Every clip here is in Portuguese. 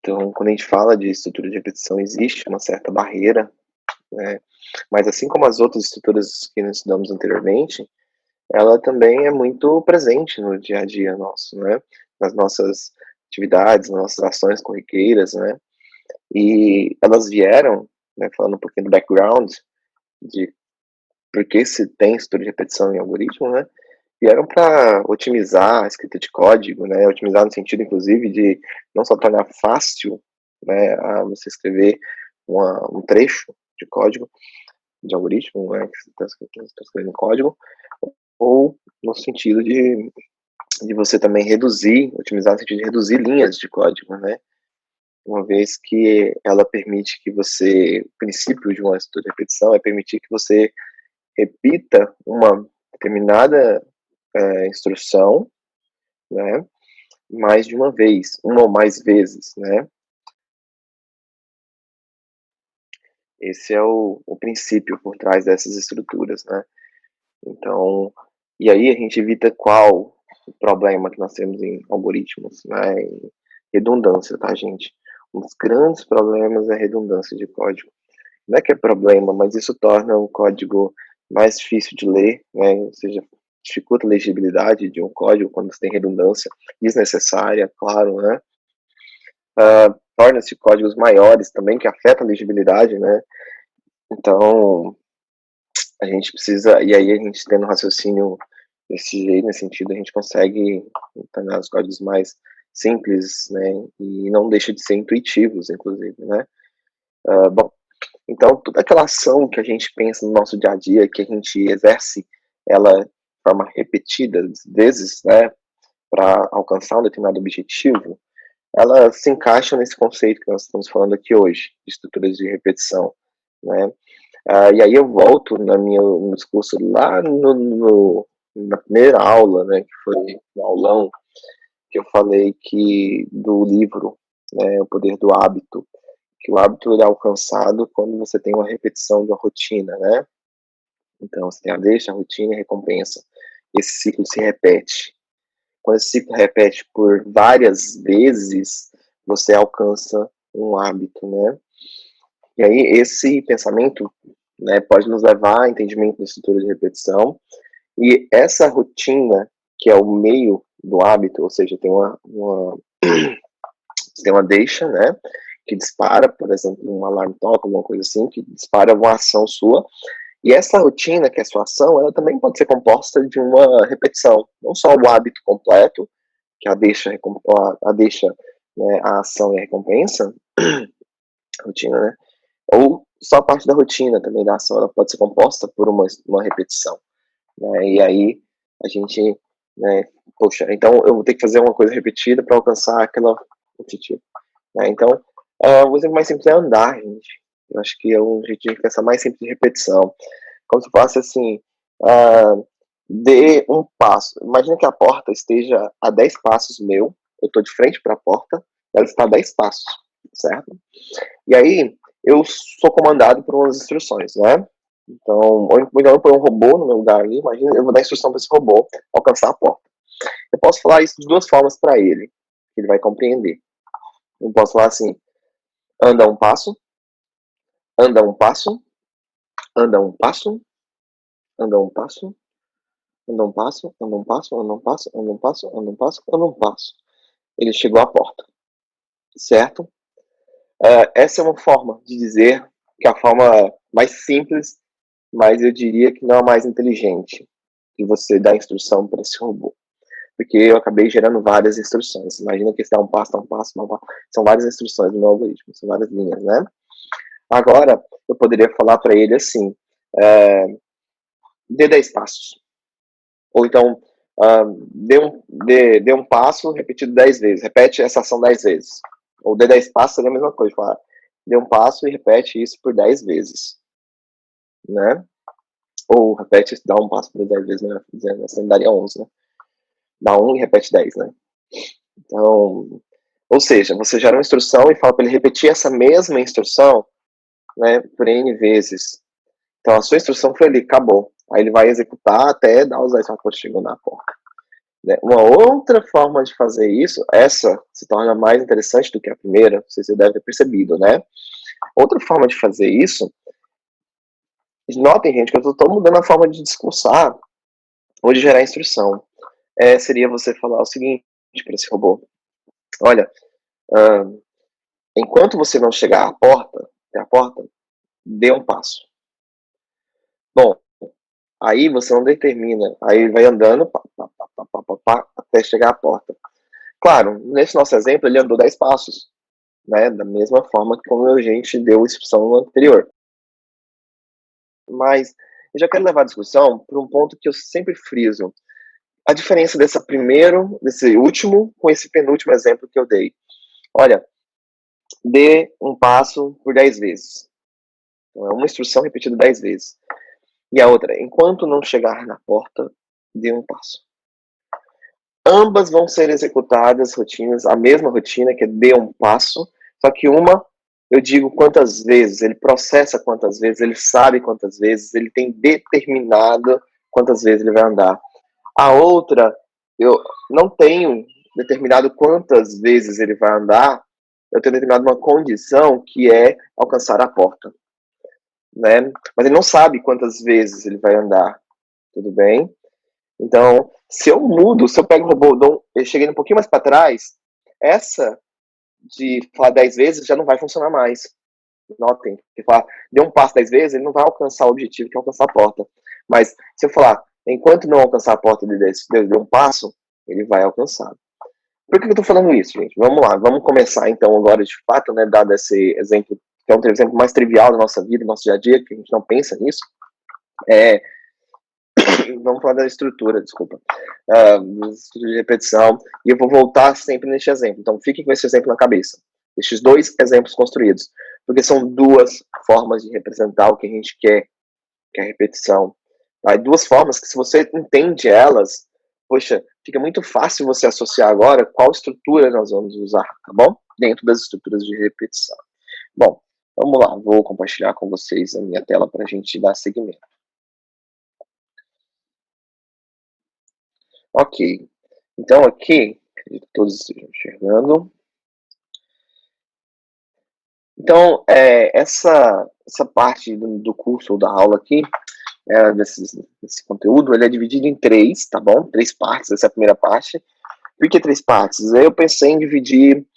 Então, quando a gente fala de estrutura de repetição, existe uma certa barreira, né, mas assim como as outras estruturas que nós estudamos anteriormente, ela também é muito presente no dia a dia nosso, né, nas nossas atividades, nas nossas ações corriqueiras, né, e elas vieram, né, falando um pouquinho do background de por que se tem estrutura de repetição em algoritmo, né, vieram para otimizar a escrita de código, né, otimizar no sentido, inclusive, de não só tornar fácil, né, a você escrever um trecho de código, de algoritmo, né, que você está escrevendo código, ou no sentido de você também reduzir, otimizar no sentido de reduzir linhas de código, né, uma vez que ela permite que você, o princípio de uma estrutura de repetição é permitir que você repita uma determinada instrução, né, mais de uma vez, uma ou mais vezes, né. Esse é o princípio por trás dessas estruturas, né. Então, e aí a gente evita qual o problema que nós temos em algoritmos, né, em redundância, tá, gente. Um dos grandes problemas é a redundância de código. Não é que é problema, mas isso torna o código mais difícil de ler, né, ou seja, dificulta a legibilidade de um código quando você tem redundância desnecessária, claro, né. Torna-se códigos maiores também, que afetam a legibilidade, né. Então, a gente precisa, e aí a gente tendo um raciocínio desse jeito, nesse sentido, a gente consegue tornar os códigos mais simples, né, e não deixa de ser intuitivos, inclusive, né. Bom, então toda aquela ação que a gente pensa no nosso dia a dia, que a gente exerce ela de forma repetida vezes, né, para alcançar um determinado objetivo, ela se encaixa nesse conceito que nós estamos falando aqui hoje, de estruturas de repetição, né. E aí eu volto no discurso lá na primeira aula, né, que foi no aulão, que eu falei que do livro, né, O Poder do Hábito, que o hábito ele é alcançado quando você tem uma repetição de uma rotina, né. Então você tem a deixa, a rotina e a recompensa. Esse ciclo se repete. Quando esse ciclo repete por várias vezes, você alcança um hábito, né. E aí esse pensamento, né, pode nos levar a entendimento da estrutura de repetição, e essa rotina, que é o meio do hábito, ou seja, tem uma deixa, né, que dispara, por exemplo, um alarme toca, alguma coisa assim, que dispara uma ação sua, e essa rotina, que é a sua ação, ela também pode ser composta de uma repetição, não só o hábito completo, que é a deixa, né, a ação e a recompensa, a rotina, né, ou só parte da rotina também da ação, ela pode ser composta por uma repetição, né, e aí a gente, né, poxa, então eu vou ter que fazer uma coisa repetida para alcançar aquela objetivo, né, então, o exemplo mais simples é andar, gente, eu acho que é um jeito de pensar mais simples de repetição, como se fosse assim, ah, dê um passo, imagina que a porta esteja a 10 passos meu, eu estou de frente para a porta, ela está a 10 passos, certo? E aí, eu sou comandado por umas instruções, né? Então, ou então eu ponho um robô no meu lugar ali, imagina, eu vou dar instrução para esse robô alcançar a porta. Eu posso falar isso de duas formas para ele, que ele vai compreender. Eu posso falar assim, anda um passo, anda um passo, anda um passo, anda um passo, anda um passo, anda um passo, anda um passo, anda um passo, anda um passo, anda um passo. Ele chegou à porta, certo? Essa é uma forma de dizer que é a forma mais simples, mas eu diria que não a mais inteligente, que você dá instrução para esse robô. Porque eu acabei gerando várias instruções. Imagina que você dá um passo, dá um passo, dá um passo. São várias instruções no meu algoritmo, são várias linhas, né? Agora, eu poderia falar para ele assim, é, dê 10 passos. Ou então, dê um passo repetido 10 vezes. Repete essa ação 10 vezes. Ou dê 10 passos seria a mesma coisa. Falar, dê um passo e repete isso por 10 vezes. Né? Ou repete, dá um passo por 10 vezes, né? Dizendo, assim daria 11, né? Dá um e repete 10, né? Então, ou seja, você gera uma instrução e fala para ele repetir essa mesma instrução, né, por N vezes. Então, a sua instrução foi ali, acabou. Aí ele vai executar até dar os 10 passos chegando na porta. né? Uma outra forma de fazer isso, essa se torna mais interessante do que a primeira, não sei se você deve ter percebido, né? Outra forma de fazer isso, notem, gente, que eu estou mudando a forma de discursar ou de gerar instrução. Seria você falar o seguinte para esse robô: olha, enquanto você não chegar à porta, até a porta, dê um passo. Bom, aí você não determina, aí vai andando até chegar à porta. Claro, nesse nosso exemplo, ele andou 10 passos, né? Da mesma forma que como a gente deu instrução no anterior. Mas eu já quero levar a discussão para um ponto que eu sempre friso. A diferença desse último, com esse penúltimo exemplo que eu dei. Olha, dê um passo por 10 vezes. Então, é uma instrução repetida 10 vezes. E a outra, enquanto não chegar na porta, dê um passo. Ambas vão ser executadas rotinas, a mesma rotina, que é dê um passo, só que uma, eu digo quantas vezes, ele processa quantas vezes, ele sabe quantas vezes, ele tem determinado quantas vezes ele vai andar. A outra, eu não tenho determinado quantas vezes ele vai andar, eu tenho determinado uma condição que é alcançar a porta, né? Mas ele não sabe quantas vezes ele vai andar, tudo bem? Então, se eu pego o robô, eu cheguei um pouquinho mais para trás, essa de falar 10 vezes já não vai funcionar mais. Notem, se falar, deu um passo 10 vezes, ele não vai alcançar o objetivo, que é alcançar a porta. Mas se eu falar, enquanto não alcançar a porta de deu um passo, ele vai alcançar. Por que eu estou falando isso, gente? Vamos lá, vamos começar então agora de fato, né, dado esse exemplo, que é um exemplo mais trivial da nossa vida, do nosso dia a dia, que a gente não pensa nisso. Vamos falar da estrutura, desculpa, de repetição, e eu vou voltar sempre neste exemplo. Então, fiquem com esse exemplo na cabeça. Estes dois exemplos construídos, porque são duas formas de representar o que a gente quer, que é a repetição. Tá? E duas formas que, se você entende elas, poxa, fica muito fácil você associar agora qual estrutura nós vamos usar, tá bom? Dentro das estruturas de repetição. Bom, vamos lá, vou compartilhar com vocês a minha tela para a gente dar seguimento. Ok, então aqui, acredito que todos estejam enxergando. Então, essa parte do curso ou da aula aqui, desse conteúdo, ele é dividido em três, tá bom? Três partes, essa é a primeira parte. Por que três partes? Eu pensei em dividir,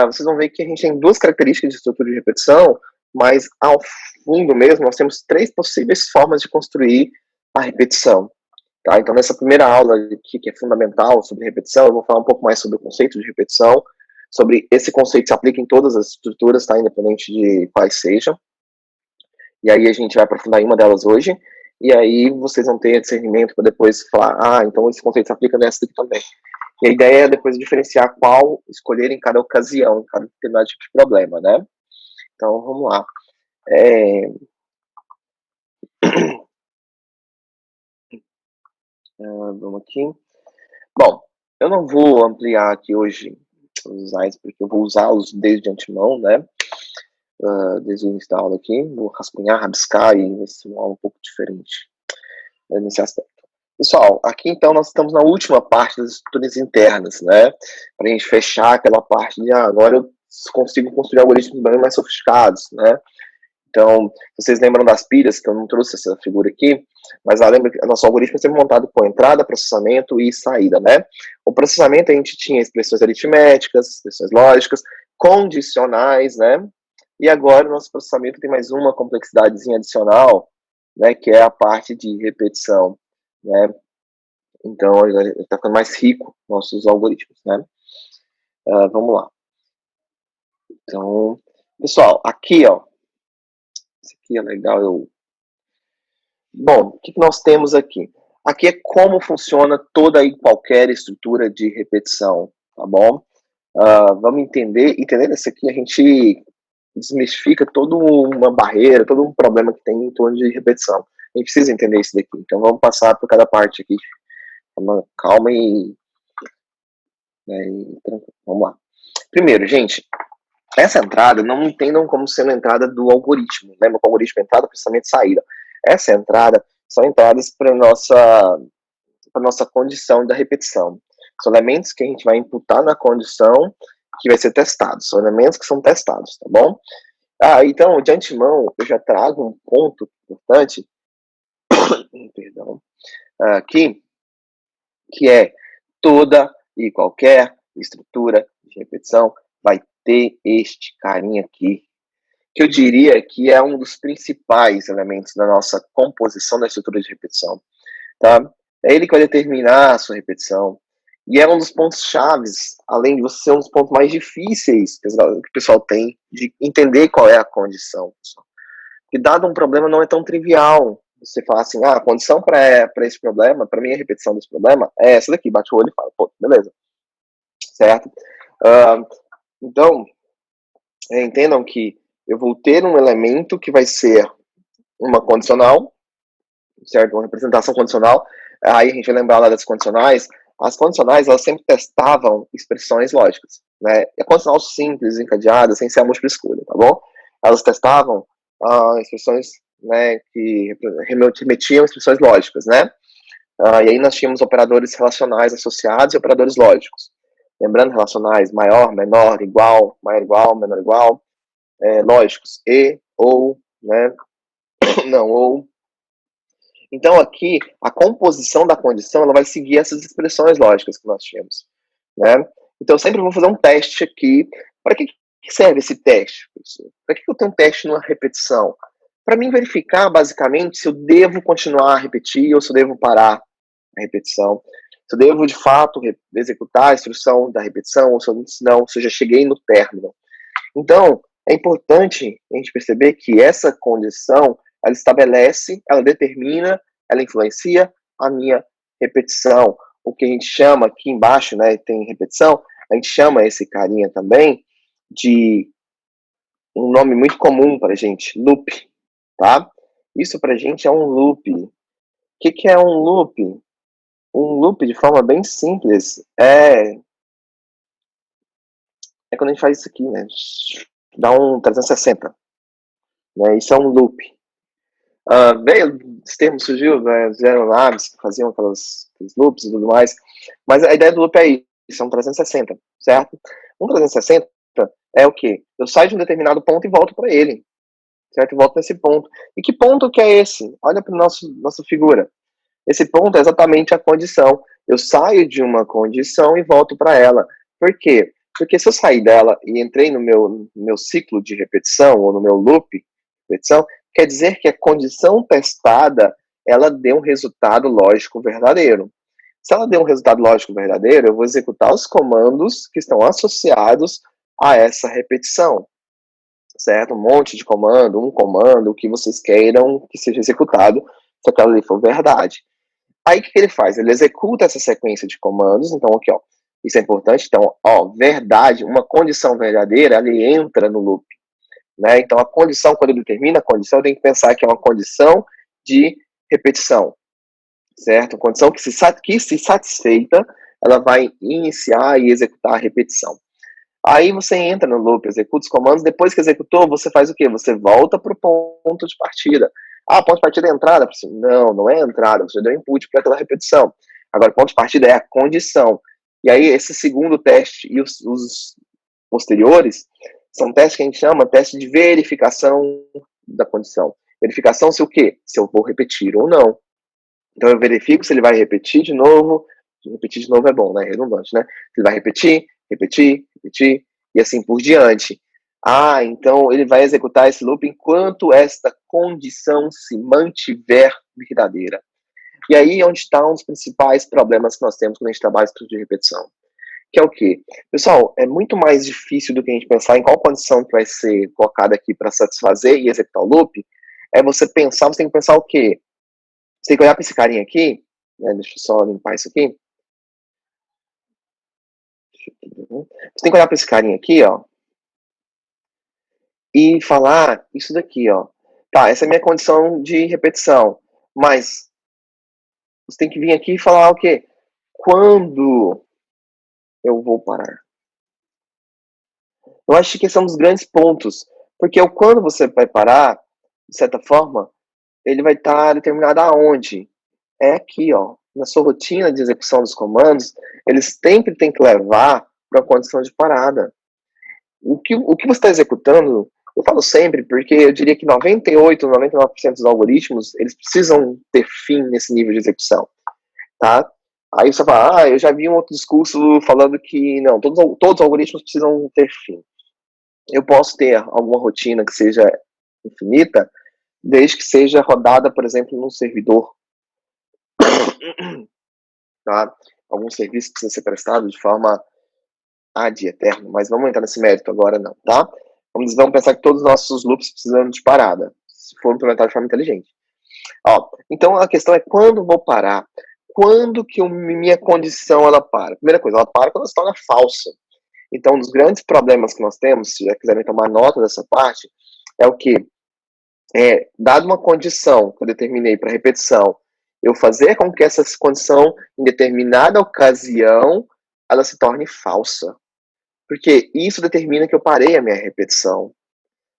vocês vão ver que a gente tem duas características de estrutura de repetição, mas ao fundo mesmo, nós temos três possíveis formas de construir a repetição. Tá? Então, nessa primeira aula aqui, que é fundamental sobre repetição, eu vou falar um pouco mais sobre o conceito de repetição, sobre esse conceito se aplica em todas as estruturas, tá? Independente de quais sejam. E aí a gente vai aprofundar em uma delas hoje, e aí vocês vão ter discernimento para depois falar, então esse conceito se aplica nessa aqui também. E a ideia é depois diferenciar qual escolher em cada ocasião, em cada determinado tipo de problema, né? Então, vamos lá. Vamos aqui. Bom, eu não vou ampliar aqui hoje os slides, porque eu vou usá-los desde antemão, né? Desde o início da aula aqui. Vou rascunhar, rabiscar e vai ser uma aula um pouco diferente nesse aspecto. Pessoal, aqui então nós estamos na última parte das estruturas internas, né? Para a gente fechar aquela parte de agora eu consigo construir algoritmos bem mais sofisticados, né? Então, vocês lembram das pilhas, que eu não trouxe essa figura aqui, mas lembra que o nosso algoritmo é sempre montado por entrada, processamento e saída, né? O processamento a gente tinha expressões aritméticas, expressões lógicas, condicionais, né? E agora o nosso processamento tem mais uma complexidadezinha adicional, né? Que é a parte de repetição, né? Então, está ficando mais rico nossos algoritmos, né? Vamos lá. Então, pessoal, aqui, ó, isso aqui é legal, Bom, o que nós temos aqui? Aqui é como funciona toda e qualquer estrutura de repetição, tá bom? Vamos entender isso aqui, a gente desmistifica toda uma barreira, todo um problema que tem em torno de repetição. A gente precisa entender isso daqui, então vamos passar por cada parte aqui, calma e tranquilo. Vamos lá. Primeiro, gente, essa entrada, não entendam como sendo a entrada do algoritmo. Lembra que o algoritmo é entrada, processamento e saída. Essa entrada são entradas para nossa para nossa condição da repetição. São elementos que a gente vai imputar na condição que vai ser testado. São elementos que são testados, tá bom? Então, de antemão, eu já trago um ponto importante, perdão, aqui, que é toda e qualquer estrutura de repetição vai ter este carinha aqui, que eu diria que é um dos principais elementos da nossa composição da estrutura de repetição, tá? É ele que vai determinar a sua repetição, e é um dos pontos chaves, além de você ser um dos pontos mais difíceis que o pessoal tem de entender qual é a condição. E dado um problema não é tão trivial você falar assim, a condição para esse problema, para mim a repetição desse problema é essa daqui, bate o olho e fala, pô, beleza, certo? Então, entendam que eu vou ter um elemento que vai ser uma condicional, certo? Uma representação condicional. Aí a gente vai lembrar lá das condicionais. As condicionais, elas sempre testavam expressões lógicas, né? E a condicional simples, encadeada, sem ser a múltipla escolha, tá bom? Elas testavam expressões, né, que remetiam a expressões lógicas, né? E aí nós tínhamos operadores relacionais associados e operadores lógicos. Lembrando, relacionais, maior, menor, igual, maior igual, menor igual, lógicos, e, ou, né? Não, ou. Então, aqui, a composição da condição ela vai seguir essas expressões lógicas que nós tínhamos, né? Então, eu sempre vou fazer um teste aqui. Para que serve esse teste, professor? Para que eu tenho um teste numa repetição? Para mim verificar, basicamente, se eu devo continuar a repetir ou se eu devo parar a repetição. Se eu devo, de fato, executar a instrução da repetição ou se não, se eu já cheguei no término. Então, é importante a gente perceber que essa condição, ela estabelece, ela determina, ela influencia a minha repetição. O que a gente chama aqui embaixo, né, tem repetição, a gente chama esse carinha também de um nome muito comum para a gente, loop, tá? Isso para a gente é um loop. O que é um loop? Um loop, de forma bem simples, é quando a gente faz isso aqui, né? Dá um 360. Né? Isso é um loop. Veio, esse termo surgiu, né, as aeronaves que faziam aqueles loops e tudo mais, mas a ideia do loop é isso, é um 360, certo? Um 360 é o quê? Eu saio de um determinado ponto e volto para ele, certo? Eu volto nesse ponto. E que ponto que é esse? Olha para nossa figura. Esse ponto é exatamente a condição. Eu saio de uma condição e volto para ela. Por quê? Porque se eu sair dela e entrei no meu ciclo de repetição, ou no meu loop de repetição, quer dizer que a condição testada, ela deu um resultado lógico verdadeiro. Se ela deu um resultado lógico verdadeiro, eu vou executar os comandos que estão associados a essa repetição, certo? Um monte de comando, um comando, o que vocês queiram que seja executado, se aquela ali for verdade. Aí o que ele faz? Ele executa essa sequência de comandos, então aqui, ó, isso é importante, então, ó, verdade, uma condição verdadeira, ele entra no loop, né? Então a condição, quando ele determina a condição, tem que pensar que é uma condição de repetição, certo? Uma condição que se satisfeita, ela vai iniciar e executar a repetição. Aí você entra no loop, executa os comandos, depois que executou, você faz o quê? Você volta para o ponto de partida. Ponto de partida é a entrada? Não, não é a entrada, você deu input para aquela repetição. Agora, ponto de partida é a condição. E aí, esse segundo teste e os posteriores são testes que a gente chama teste de verificação da condição. Verificação se o quê? Se eu vou repetir ou não. Então, eu verifico se ele vai repetir de novo. Repetir de novo é bom, né? Redundante, né? Ele vai repetir, e assim por diante. Então ele vai executar esse loop enquanto esta condição se mantiver verdadeira. E aí é onde estão um os principais problemas que nós temos quando a gente trabalha estudo de repetição. Que é o quê? Pessoal, é muito mais difícil do que a gente pensar em qual condição que vai ser colocada aqui para satisfazer e executar o loop. Você tem que pensar o quê? Você tem que olhar para esse carinha aqui, né? Deixa eu só limpar isso aqui. Você tem que olhar para esse carinha aqui, ó, e falar isso daqui, ó. Tá, essa é a minha condição de repetição, mas você tem que vir aqui e falar o quê? Quando eu vou parar? Eu acho que esse é um dos grandes pontos, porque o quando você vai parar, de certa forma, ele vai estar determinado aonde? É aqui, ó. na sua rotina de execução dos comandos, eles sempre têm que levar para a condição de parada. O que você está executando, eu falo sempre, porque eu diria que 98, 99% dos algoritmos, eles precisam ter fim nesse nível de execução, tá? Aí você fala, eu já vi um outro discurso falando que não, todos os algoritmos precisam ter fim. Eu posso ter alguma rotina que seja infinita, desde que seja rodada, por exemplo, num servidor, tá? Algum serviço precisa ser prestado de forma ad eterno, mas vamos entrar nesse mérito agora não, tá? Vamos pensar que todos os nossos loops precisam de parada, se for implementado de forma inteligente. Então a questão é quando vou parar? Quando que minha condição ela para? Primeira coisa, ela para quando ela se torna falsa. Então, um dos grandes problemas que nós temos, se já quiserem tomar nota dessa parte, é o que? Dado uma condição que eu determinei para repetição, eu fazer com que essa condição, em determinada ocasião, ela se torne falsa. Porque isso determina que eu parei a minha repetição,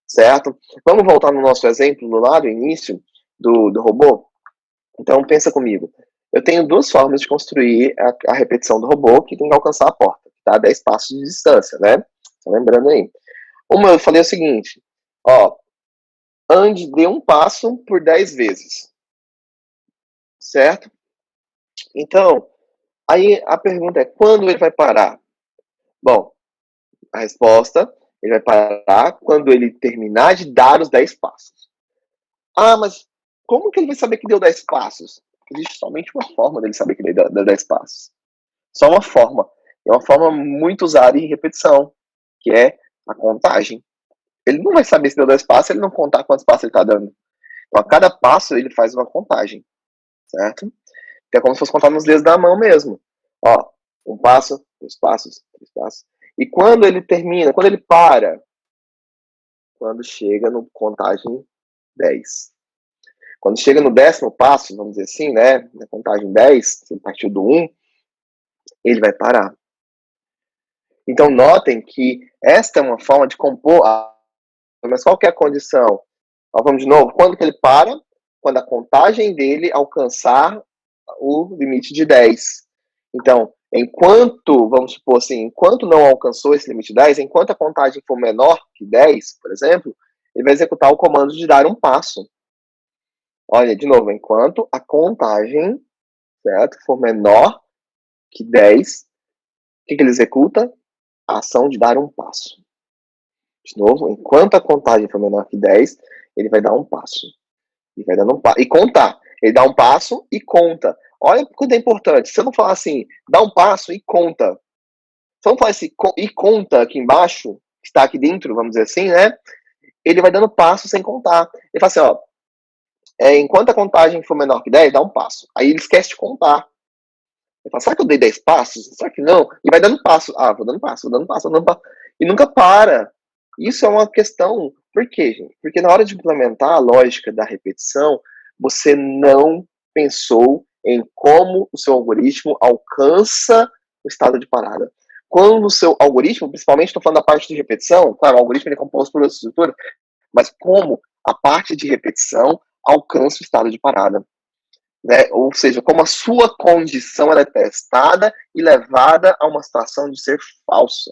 certo? Vamos voltar no nosso exemplo lá do início do robô? Então, pensa comigo. Eu tenho duas formas de construir a repetição do robô que tem que alcançar a porta, que está a 10 passos de distância, né? Tá lembrando aí? Uma, eu falei o seguinte, ande de um passo por 10 vezes, certo? Então, aí a pergunta é, quando ele vai parar? Bom, a resposta, ele vai parar quando ele terminar de dar os 10 passos. Mas como que ele vai saber que deu 10 passos? Existe somente uma forma dele saber que ele deu 10 passos. Só uma forma. É uma forma muito usada em repetição, que é a contagem. Ele não vai saber se deu 10 passos se ele não contar quantos passos ele está dando. Então, a cada passo, ele faz uma contagem, certo? É como se fosse contar nos dedos da mão mesmo. Um passo, 2 passos, 3 passos. E quando ele termina, quando ele para? Quando chega no contagem 10. Quando chega no 10º passo, vamos dizer assim, né? Na contagem 10, se ele partiu do 1, ele vai parar. Então, notem que esta é uma forma de compor. Mas qual que é a condição? Vamos de novo. Quando que ele para? Quando a contagem dele alcançar o limite de 10. Então, enquanto, vamos supor assim, enquanto não alcançou esse limite de 10, enquanto a contagem for menor que 10, por exemplo, ele vai executar o comando de dar um passo. Olha, de novo, enquanto a contagem, certo, for menor que 10, o que ele executa? A ação de dar um passo. De novo, enquanto a contagem for menor que 10, ele vai dar um passo. E vai dando um passo. E contar. Ele dá um passo e conta. Olha quanto é importante. Se eu não falar assim, dá um passo e conta. Se eu não falar esse e conta aqui embaixo, que está aqui dentro, vamos dizer assim, né? Ele vai dando passo sem contar. Ele fala assim, enquanto a contagem for menor que 10, dá um passo. Aí ele esquece de contar. Ele fala, será que eu dei 10 passos? Será que não? E vai dando passo. Vou dando passo, vou dando passo, vou dando passo. E nunca para. Isso é uma questão. Por quê, gente? Porque na hora de implementar a lógica da repetição, você não pensou em como o seu algoritmo alcança o estado de parada. Quando o seu algoritmo, principalmente estou falando da parte de repetição, claro, o algoritmo ele é composto por outra estrutura, mas como a parte de repetição alcança o estado de parada. Né? Ou seja, como a sua condição ela é testada e levada a uma situação de ser falsa.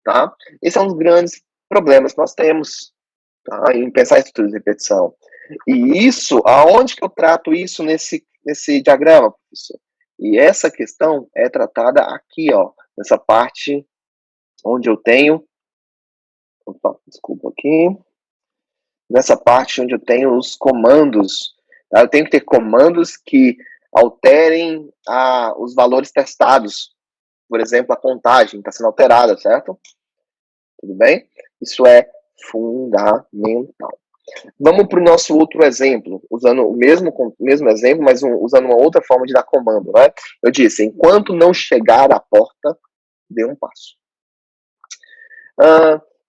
Tá? Esse é um dos grandes problemas que nós temos, tá? Em pensar em estrutura de repetição. E isso, aonde que eu trato isso nesse diagrama, professor? E essa questão é tratada aqui, nessa parte onde eu tenho, desculpa aqui, nessa parte onde eu tenho os comandos. Tá? Eu tenho que ter comandos que alterem os valores testados. Por exemplo, a contagem está sendo alterada, certo? Tudo bem? Isso é fundamental. Vamos para o nosso outro exemplo, usando o mesmo exemplo, mas usando uma outra forma de dar comando, né? Eu disse, enquanto não chegar à porta, dê um passo.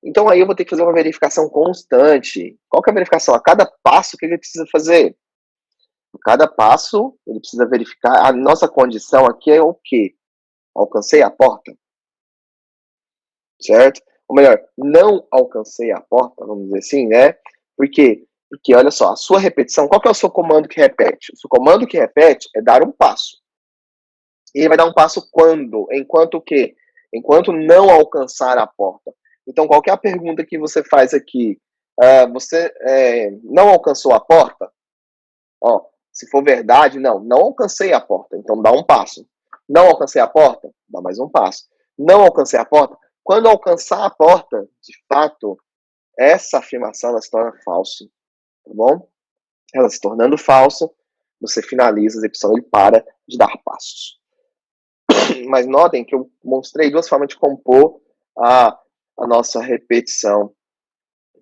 Então aí eu vou ter que fazer uma verificação constante. Qual que é a verificação? A cada passo, o que ele precisa fazer? A cada passo, ele precisa verificar. A nossa condição aqui é o quê? Alcancei a porta? Certo? Ou melhor, não alcancei a porta, vamos dizer assim, né? Por quê? Porque, olha só, a sua repetição, qual que é o seu comando que repete? O seu comando que repete é dar um passo. E ele vai dar um passo quando? Enquanto o quê? Enquanto não alcançar a porta. Então, qualquer pergunta que você faz aqui, você não alcançou a porta? Ó, se for verdade, não alcancei a porta, então dá um passo. Não alcancei a porta, dá mais um passo. Não alcancei a porta, quando alcançar a porta, de fato, essa afirmação ela se torna falsa, tá bom? Ela se tornando falsa, você finaliza a execução e para de dar passos. Mas notem que eu mostrei duas formas de compor a nossa repetição,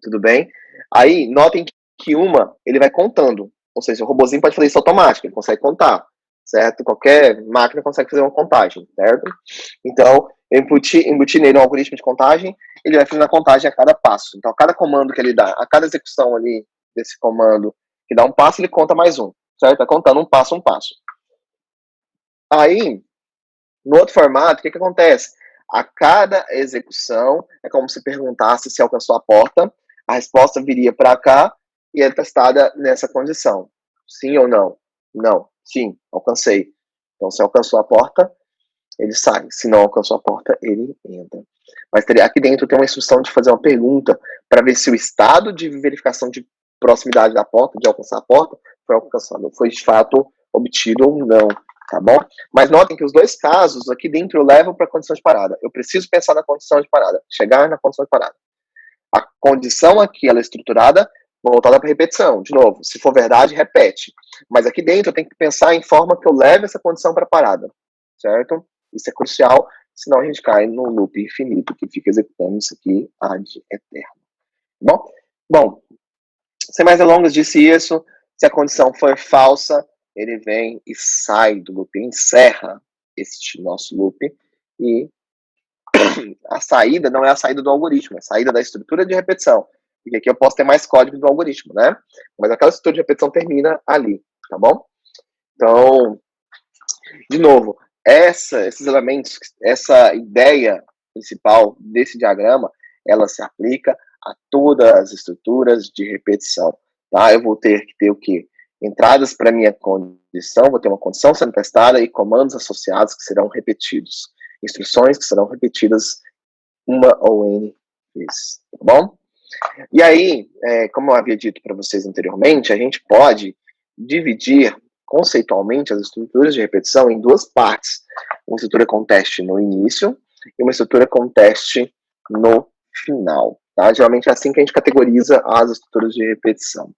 tudo bem? Aí, notem que uma, ele vai contando, ou seja, o robozinho pode fazer isso automático, ele consegue contar, certo? Qualquer máquina consegue fazer uma contagem, certo? Então, eu embuti nele um algoritmo de contagem, ele vai fazendo a contagem a cada passo. Então, a cada comando que ele dá, a cada execução ali desse comando que dá um passo, ele conta mais um, certo? Tá contando um passo. Aí, no outro formato, o que acontece? A cada execução, é como se perguntasse se alcançou a porta, a resposta viria para cá e é testada nessa condição. Sim ou não? Não. Sim, alcancei. Então, se alcançou a porta, ele sai. Se não alcançou a porta, ele entra. Mas aqui dentro tem uma instrução de fazer uma pergunta para ver se o estado de verificação de proximidade da porta, de alcançar a porta, foi alcançado, foi de fato obtido ou não, tá bom? Mas notem que os dois casos aqui dentro eu levo para a condição de parada. Eu preciso pensar na condição de parada, chegar na condição de parada. A condição aqui ela é estruturada voltada para repetição. De novo, se for verdade, repete. Mas aqui dentro eu tenho que pensar em forma que eu leve essa condição para parada, certo? Isso é crucial, senão a gente cai num loop infinito que fica executando isso aqui ad eterno. Bom, sem mais delongas, disse isso. Se a condição for falsa, ele vem e sai do loop, encerra este nosso loop e a saída não é a saída do algoritmo, é a saída da estrutura de repetição. Porque aqui eu posso ter mais código do algoritmo, né? Mas aquela estrutura de repetição termina ali, tá bom? Então, de novo, esses elementos, essa ideia principal desse diagrama, ela se aplica a todas as estruturas de repetição, tá? Eu vou ter que ter o quê? Entradas para minha condição, vou ter uma condição sendo testada e comandos associados que serão repetidos. Instruções que serão repetidas uma ou N vezes, tá bom? E aí, como eu havia dito para vocês anteriormente, a gente pode dividir conceitualmente as estruturas de repetição em duas partes. Uma estrutura com teste no início e uma estrutura com teste no final. Tá? Geralmente é assim que a gente categoriza as estruturas de repetição.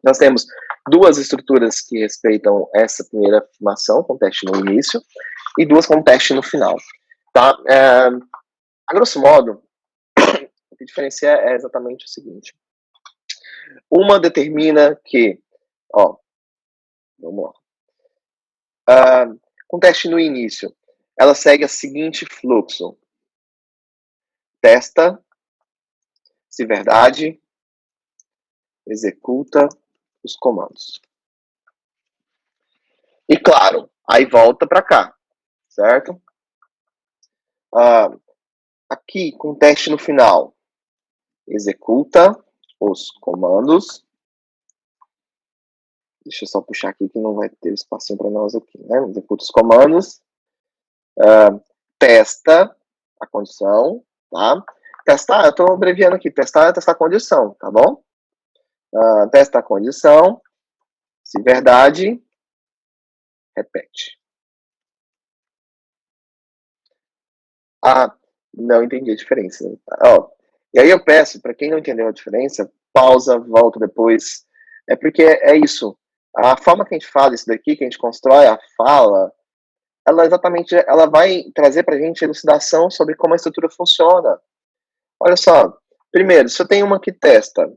Nós temos duas estruturas que respeitam essa primeira afirmação, com teste no início, e duas com teste no final. Tá? A grosso modo, o que diferencia é exatamente o seguinte. Uma determina que, vamos lá. Com teste no início, ela segue o seguinte fluxo. Testa, se verdade, executa os comandos. E claro, aí volta para cá, certo? Aqui, com teste no final, executa os comandos. Deixa eu só puxar aqui que não vai ter espacinho para nós aqui, né? Executa os comandos. Testa a condição, tá? Testar, eu estou abreviando aqui, testar é testar a condição, tá bom? Testa a condição, se verdade, repete. Não entendi a diferença. E aí eu peço, para quem não entendeu a diferença, pausa, volta depois. É porque é isso. A forma que a gente fala isso daqui, que a gente constrói a fala, ela exatamente, ela vai trazer para a gente elucidação sobre como a estrutura funciona. Olha só, primeiro, se eu tenho uma que testa,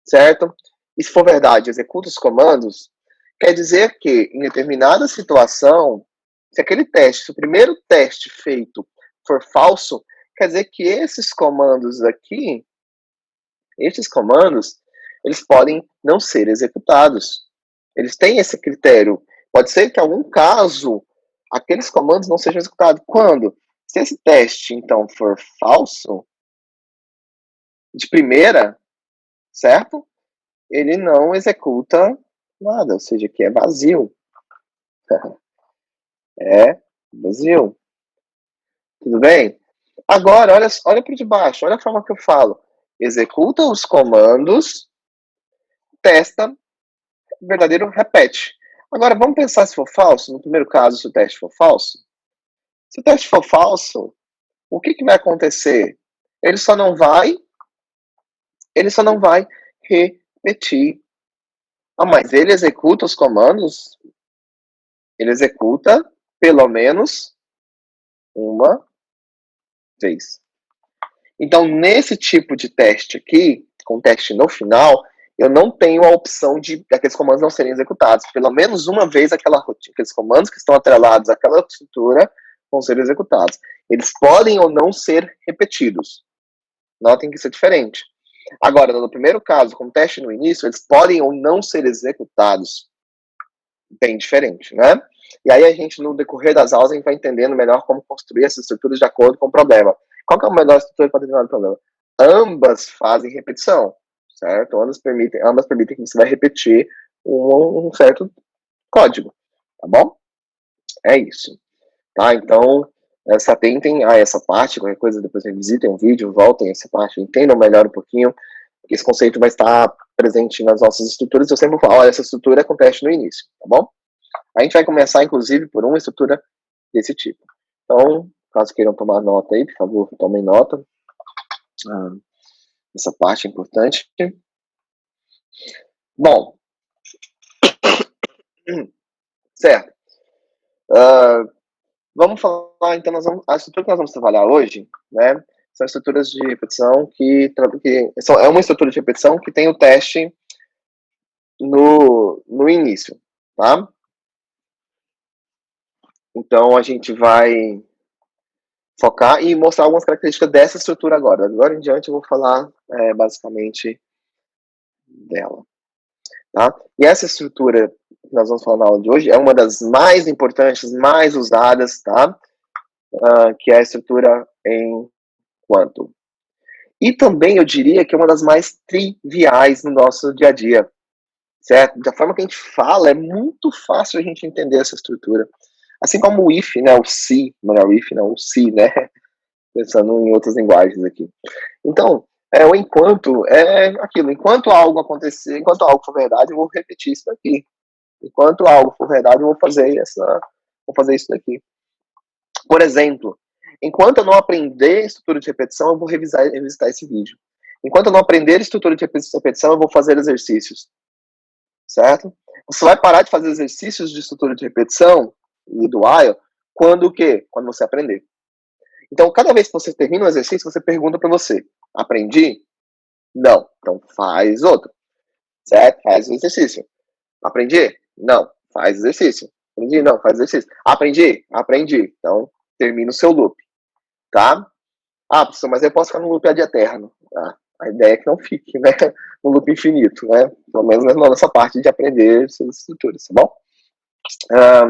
certo? E se for verdade, executa os comandos, quer dizer que em determinada situação, se aquele teste, se o primeiro teste feito for falso, quer dizer que esses comandos aqui, eles podem não ser executados. Eles têm esse critério. Pode ser que em algum caso aqueles comandos não sejam executados. Quando? Se esse teste, então, for falso, de primeira, certo? Ele não executa nada, ou seja, que é vazio. É Brasil, tudo bem? Agora, olha por debaixo, olha a forma que eu falo. Executa os comandos, testa, verdadeiro, repete. Agora, vamos pensar se for falso. No primeiro caso, se o teste for falso. Se o teste for falso, o que vai acontecer? Ele só não vai repetir. Ah, mas ele executa os comandos, ele executa pelo menos uma vez. Então, nesse tipo de teste aqui, com teste no final, eu não tenho a opção de aqueles comandos não serem executados. Pelo menos uma vez aqueles comandos que estão atrelados àquela estrutura vão ser executados. Eles podem ou não ser repetidos. Notem que isso é diferente. Agora, no primeiro caso, com teste no início, eles podem ou não ser executados. Bem diferente, né? E aí a gente, no decorrer das aulas, a gente vai entendendo melhor como construir essas estruturas de acordo com o problema. Qual que é a melhor estrutura para determinado problema? Ambas fazem repetição, certo? Ambas permitem que você vai repetir um certo código, tá bom? É isso, tá? Então, se atentem a essa parte, qualquer coisa, depois revisitem o vídeo, voltem a essa parte, entendam melhor um pouquinho, porque esse conceito vai estar presente nas nossas estruturas. Eu sempre falo, olha, essa estrutura é com teste no início, tá bom? A gente vai começar, inclusive, por uma estrutura desse tipo. Então, caso queiram tomar nota aí, por favor, tomem nota. Essa parte é importante. Bom, certo. Vamos falar, então, a estrutura que nós vamos trabalhar hoje, né, são estruturas de repetição é uma estrutura de repetição que tem o teste no início, tá? Então, a gente vai focar e mostrar algumas características dessa estrutura agora. Agora em diante eu vou falar basicamente dela, tá? E essa estrutura que nós vamos falar na aula de hoje é uma das mais importantes, mais usadas, tá? Que é a estrutura em quanto. E também eu diria que é uma das mais triviais no nosso dia a dia, certo? Da forma que a gente fala, é muito fácil a gente entender essa estrutura. Assim como o if, né? O se, não é o if, não, o se, né? Pensando em outras linguagens aqui. Então, o enquanto é aquilo. Enquanto algo acontecer, enquanto algo for verdade, eu vou repetir isso daqui. Enquanto algo for verdade, eu vou fazer isso daqui. Por exemplo, enquanto eu não aprender estrutura de repetição, eu vou revisitar esse vídeo. Enquanto eu não aprender estrutura de repetição, eu vou fazer exercícios. Certo? Você vai parar de fazer exercícios de estrutura de repetição e do while quando o quê? Quando você aprender. Então, cada vez que você termina um exercício, você pergunta para você: aprendi? Não. Então, faz outro. Certo? Faz o exercício. Aprendi? Não. Faz exercício. Aprendi? Não. Faz exercício. Aprendi? Aprendi. Então, termina o seu loop. Tá? Ah, professor, mas eu posso ficar no loop ad eterno. A ideia é que não fique, né? No loop infinito, né? Pelo menos nessa parte de aprender essas estruturas, tá bom?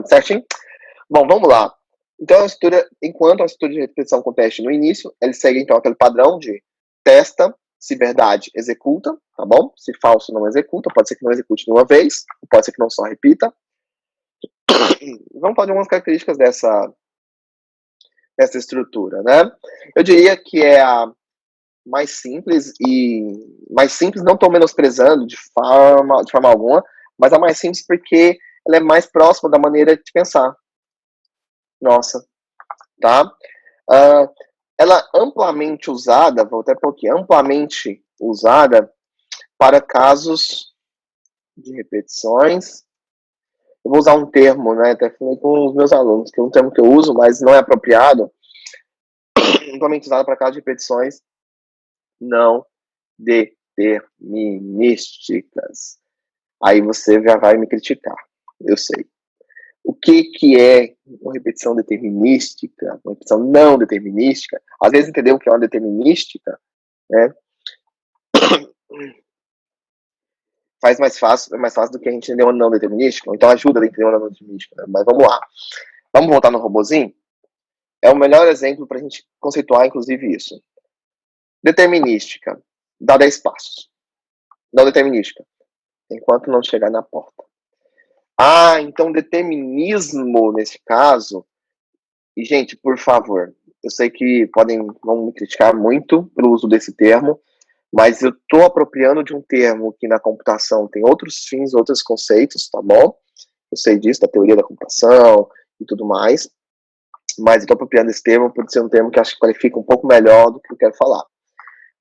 Certinho? Bom, vamos lá. Então, enquanto a estrutura de repetição com teste no início, ele segue, então, aquele padrão de testa, se verdade, executa, tá bom? Se falso, não executa. Pode ser que não execute nenhuma vez, pode ser que não só repita. Vamos falar de algumas características dessa estrutura, né? Eu diria que é a mais simples, não estou menosprezando de forma alguma, mas a mais simples porque ela é mais próxima da maneira de pensar. Nossa, tá? Ela é amplamente usada, vou até pôr aqui, amplamente usada para casos de repetições. Eu vou usar um termo, né? Até falei com os meus alunos, que é um termo que eu uso, mas não é apropriado. Amplamente usada para casos de repetições não determinísticas. Aí você já vai me criticar, eu sei. O que é uma repetição determinística, uma repetição não determinística? Às vezes entender o que é uma determinística, né? É mais fácil do que a gente entender uma não determinística, então ajuda a entender uma não determinística, né? Mas vamos lá. Vamos voltar no robozinho? É o melhor exemplo para a gente conceituar, inclusive, isso. Determinística, dá 10 passos. Não determinística, enquanto não chegar na porta. Então determinismo, nesse caso, E, gente, por favor, eu sei que vão me criticar muito pelo uso desse termo, mas eu estou apropriando de um termo que na computação tem outros fins, outros conceitos, tá bom? Eu sei disso, da teoria da computação e tudo mais, mas eu estou apropriando esse termo por ser um termo que acho que qualifica um pouco melhor do que eu quero falar.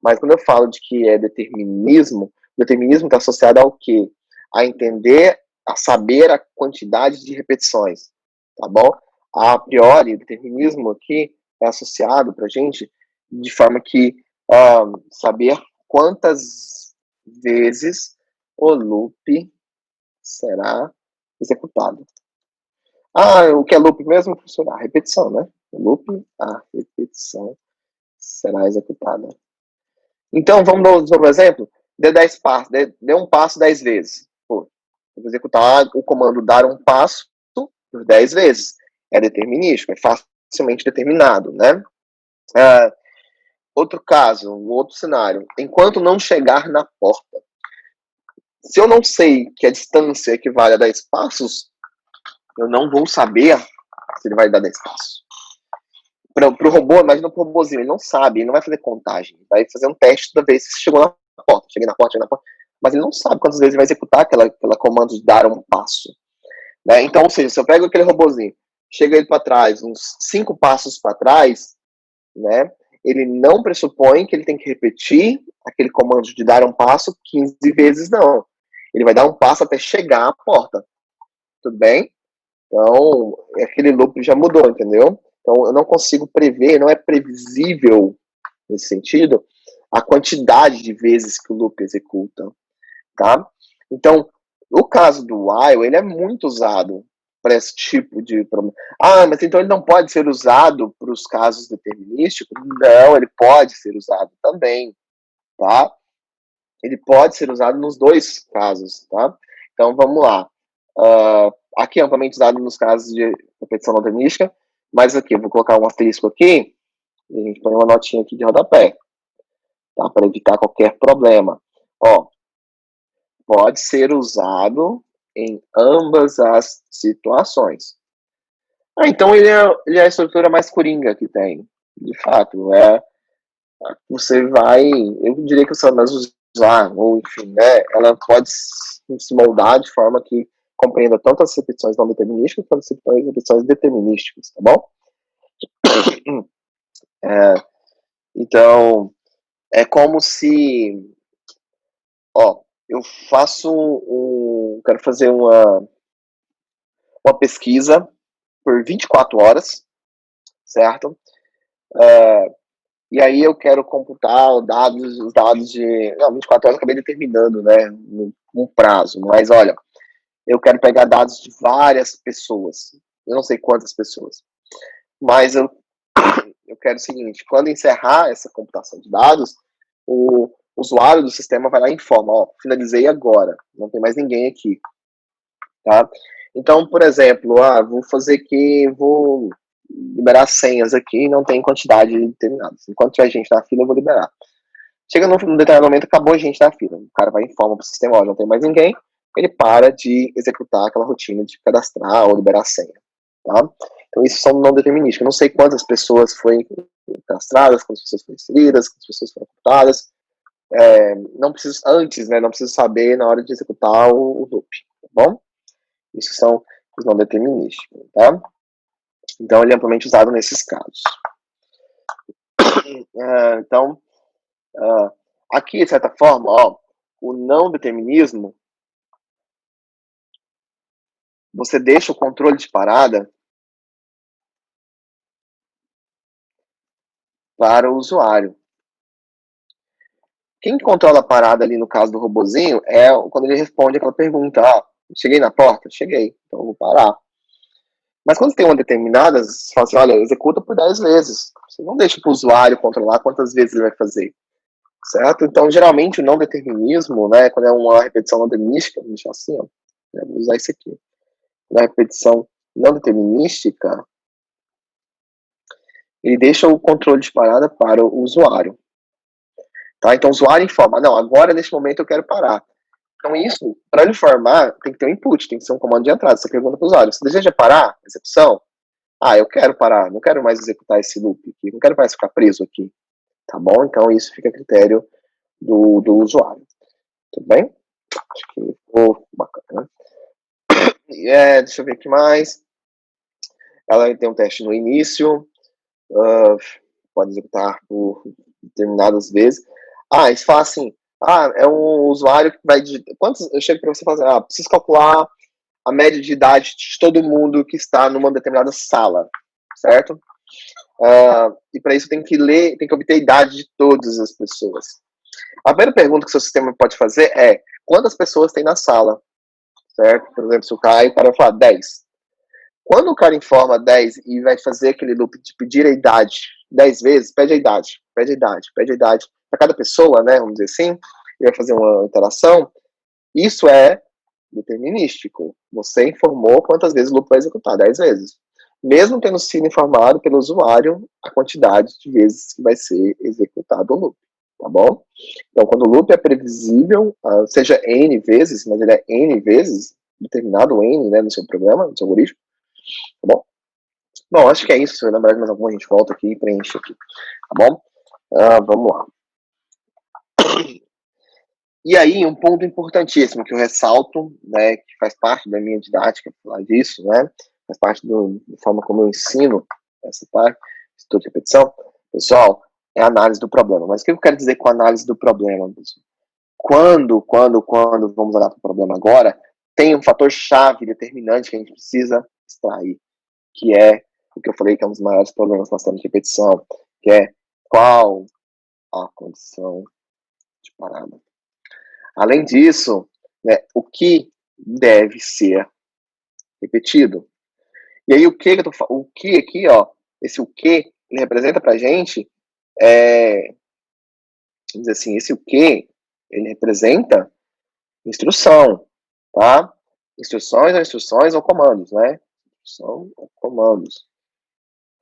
Mas quando eu falo de que é determinismo, o determinismo está associado ao quê? A entender, a saber a quantidade de repetições, tá bom? A priori, o determinismo aqui é associado para a gente de forma que saber quantas vezes o loop será executado. O que é loop mesmo, professor? A repetição, né? O loop, a repetição será executada. Então, vamos dar um exemplo? Dê 10 passos, dê um passo 10 vezes. Pô, vou executar o comando dar um passo por 10 vezes. É determinístico, é facilmente determinado, né? Outro caso, um outro cenário. Enquanto não chegar na porta. Se eu não sei que a distância equivale a 10 passos, eu não vou saber se ele vai dar 10 passos. Para o robô, imagina pro robôzinho, ele não sabe, ele não vai fazer contagem, ele vai fazer um teste toda vez que chegou na porta, cheguei na porta, mas ele não sabe quantas vezes ele vai executar aquela comando de dar um passo. Né? Então, ou seja, se eu pego aquele robôzinho, chega ele para trás, uns 5 passos para trás, né, ele não pressupõe que ele tem que repetir aquele comando de dar um passo 15 vezes, não. Ele vai dar um passo até chegar à porta. Tudo bem? Então, aquele loop já mudou, entendeu? Então, eu não consigo prever, não é previsível, nesse sentido, a quantidade de vezes que o loop executa, tá? Então, o caso do while, ele é muito usado para esse tipo de problema. Mas então ele não pode ser usado para os casos determinísticos? Não, ele pode ser usado também, tá? Ele pode ser usado nos dois casos, tá? Então, vamos lá. Aqui é amplamente usado nos casos de repetição não determinística, mas aqui, eu vou colocar um asterisco aqui, e a gente põe uma notinha aqui de rodapé, tá? Para evitar qualquer problema. Ó, pode ser usado em ambas as situações. Então ele é a estrutura mais coringa que tem. De fato, você vai, eu diria que você vai mais usar, ou enfim, né, ela pode se moldar de forma que compreenda tanto as repetições não determinísticas quanto as repetições determinísticas, tá bom? Então, é como se, eu quero fazer uma pesquisa por 24 horas, certo? E aí eu quero computar os dados de... Não, 24 horas eu acabei determinando, né, um prazo, mas olha, eu quero pegar dados de várias pessoas, eu não sei quantas pessoas, mas eu quero o seguinte, quando encerrar essa computação de dados, o usuário do sistema vai lá e informa, finalizei agora, não tem mais ninguém aqui, tá? Então, por exemplo, vou liberar senhas aqui e não tem quantidade determinada. Enquanto tiver gente na fila, eu vou liberar. Chega num determinado momento, acabou a gente na fila. O cara vai e informa pro sistema, não tem mais ninguém, ele para de executar aquela rotina de cadastrar ou liberar a senha, tá? Então, isso são não determinísticos. Eu não sei quantas pessoas foram cadastradas, quantas pessoas foram inseridas, quantas pessoas foram computadas. Não preciso, antes, né, não preciso saber na hora de executar o loop, tá bom? Isso são os não determinísticos, tá? Então, ele é amplamente usado nesses casos. Então, aqui, de certa forma, o não determinismo, você deixa o controle de parada para o usuário. Quem controla a parada ali no caso do robozinho é quando ele responde aquela pergunta, cheguei na porta? Cheguei, então eu vou parar. Mas quando tem uma determinada, você fala assim, olha, executa por 10 vezes. Você não deixa para o usuário controlar quantas vezes ele vai fazer. Certo? Então, geralmente, o não determinismo, né, quando é uma repetição não determinística, vou deixar assim, vou usar isso aqui. Na repetição não determinística, ele deixa o controle de parada para o usuário. Tá? Então, o usuário informa, não, agora, neste momento, eu quero parar. Então, isso, para ele informar, tem que ter um input, tem que ser um comando de entrada. Você pergunta para o usuário, você deseja parar a execução? eu quero parar, não quero mais executar esse loop aqui, não quero mais ficar preso aqui, tá bom? Então isso fica a critério do usuário, tudo bem? Acho que ficou bacana. Deixa eu ver o que mais. Ela tem um teste no início, pode executar por determinadas vezes. Isso fala assim, é um usuário que vai digitar. Eu chego para você e falo assim, preciso calcular a média de idade de todo mundo que está numa determinada sala, certo? E para isso tem que obter a idade de todas as pessoas. A primeira pergunta que o seu sistema pode fazer é, quantas pessoas tem na sala? Certo? Por exemplo, se o cara vai falar 10. Quando o cara informa 10 e vai fazer aquele loop de pedir a idade 10 vezes, pede a idade. Para cada pessoa, né, vamos dizer assim, e vai fazer uma interação, isso é determinístico. Você informou quantas vezes o loop vai executar, 10 vezes. Mesmo tendo sido informado pelo usuário a quantidade de vezes que vai ser executado o loop, tá bom? Então, quando o loop é previsível, seja N vezes, mas ele é N vezes, determinado N, né, no seu programa, no seu algoritmo, tá bom? Bom, acho que é isso. Se eu lembrar de mais alguma, a gente volta aqui e preenche aqui, tá bom? Vamos lá. E aí, um ponto importantíssimo que eu ressalto, né, que faz parte da minha didática, falar disso, né, faz parte da forma como eu ensino essa parte, estudo de repetição, pessoal, é a análise do problema. Mas o que eu quero dizer com a análise do problema? Quando vamos olhar para o problema agora, tem um fator-chave determinante que a gente precisa extrair, que é o que eu falei que é um dos maiores problemas que nós temos de repetição, que é qual a condição de parada. Além disso, né, o que deve ser repetido. E aí, o que aqui, ó, esse o que, ele representa pra gente, vamos dizer assim, esse o que, ele representa instrução, tá? Instruções ou comandos, né? Instrução ou comandos.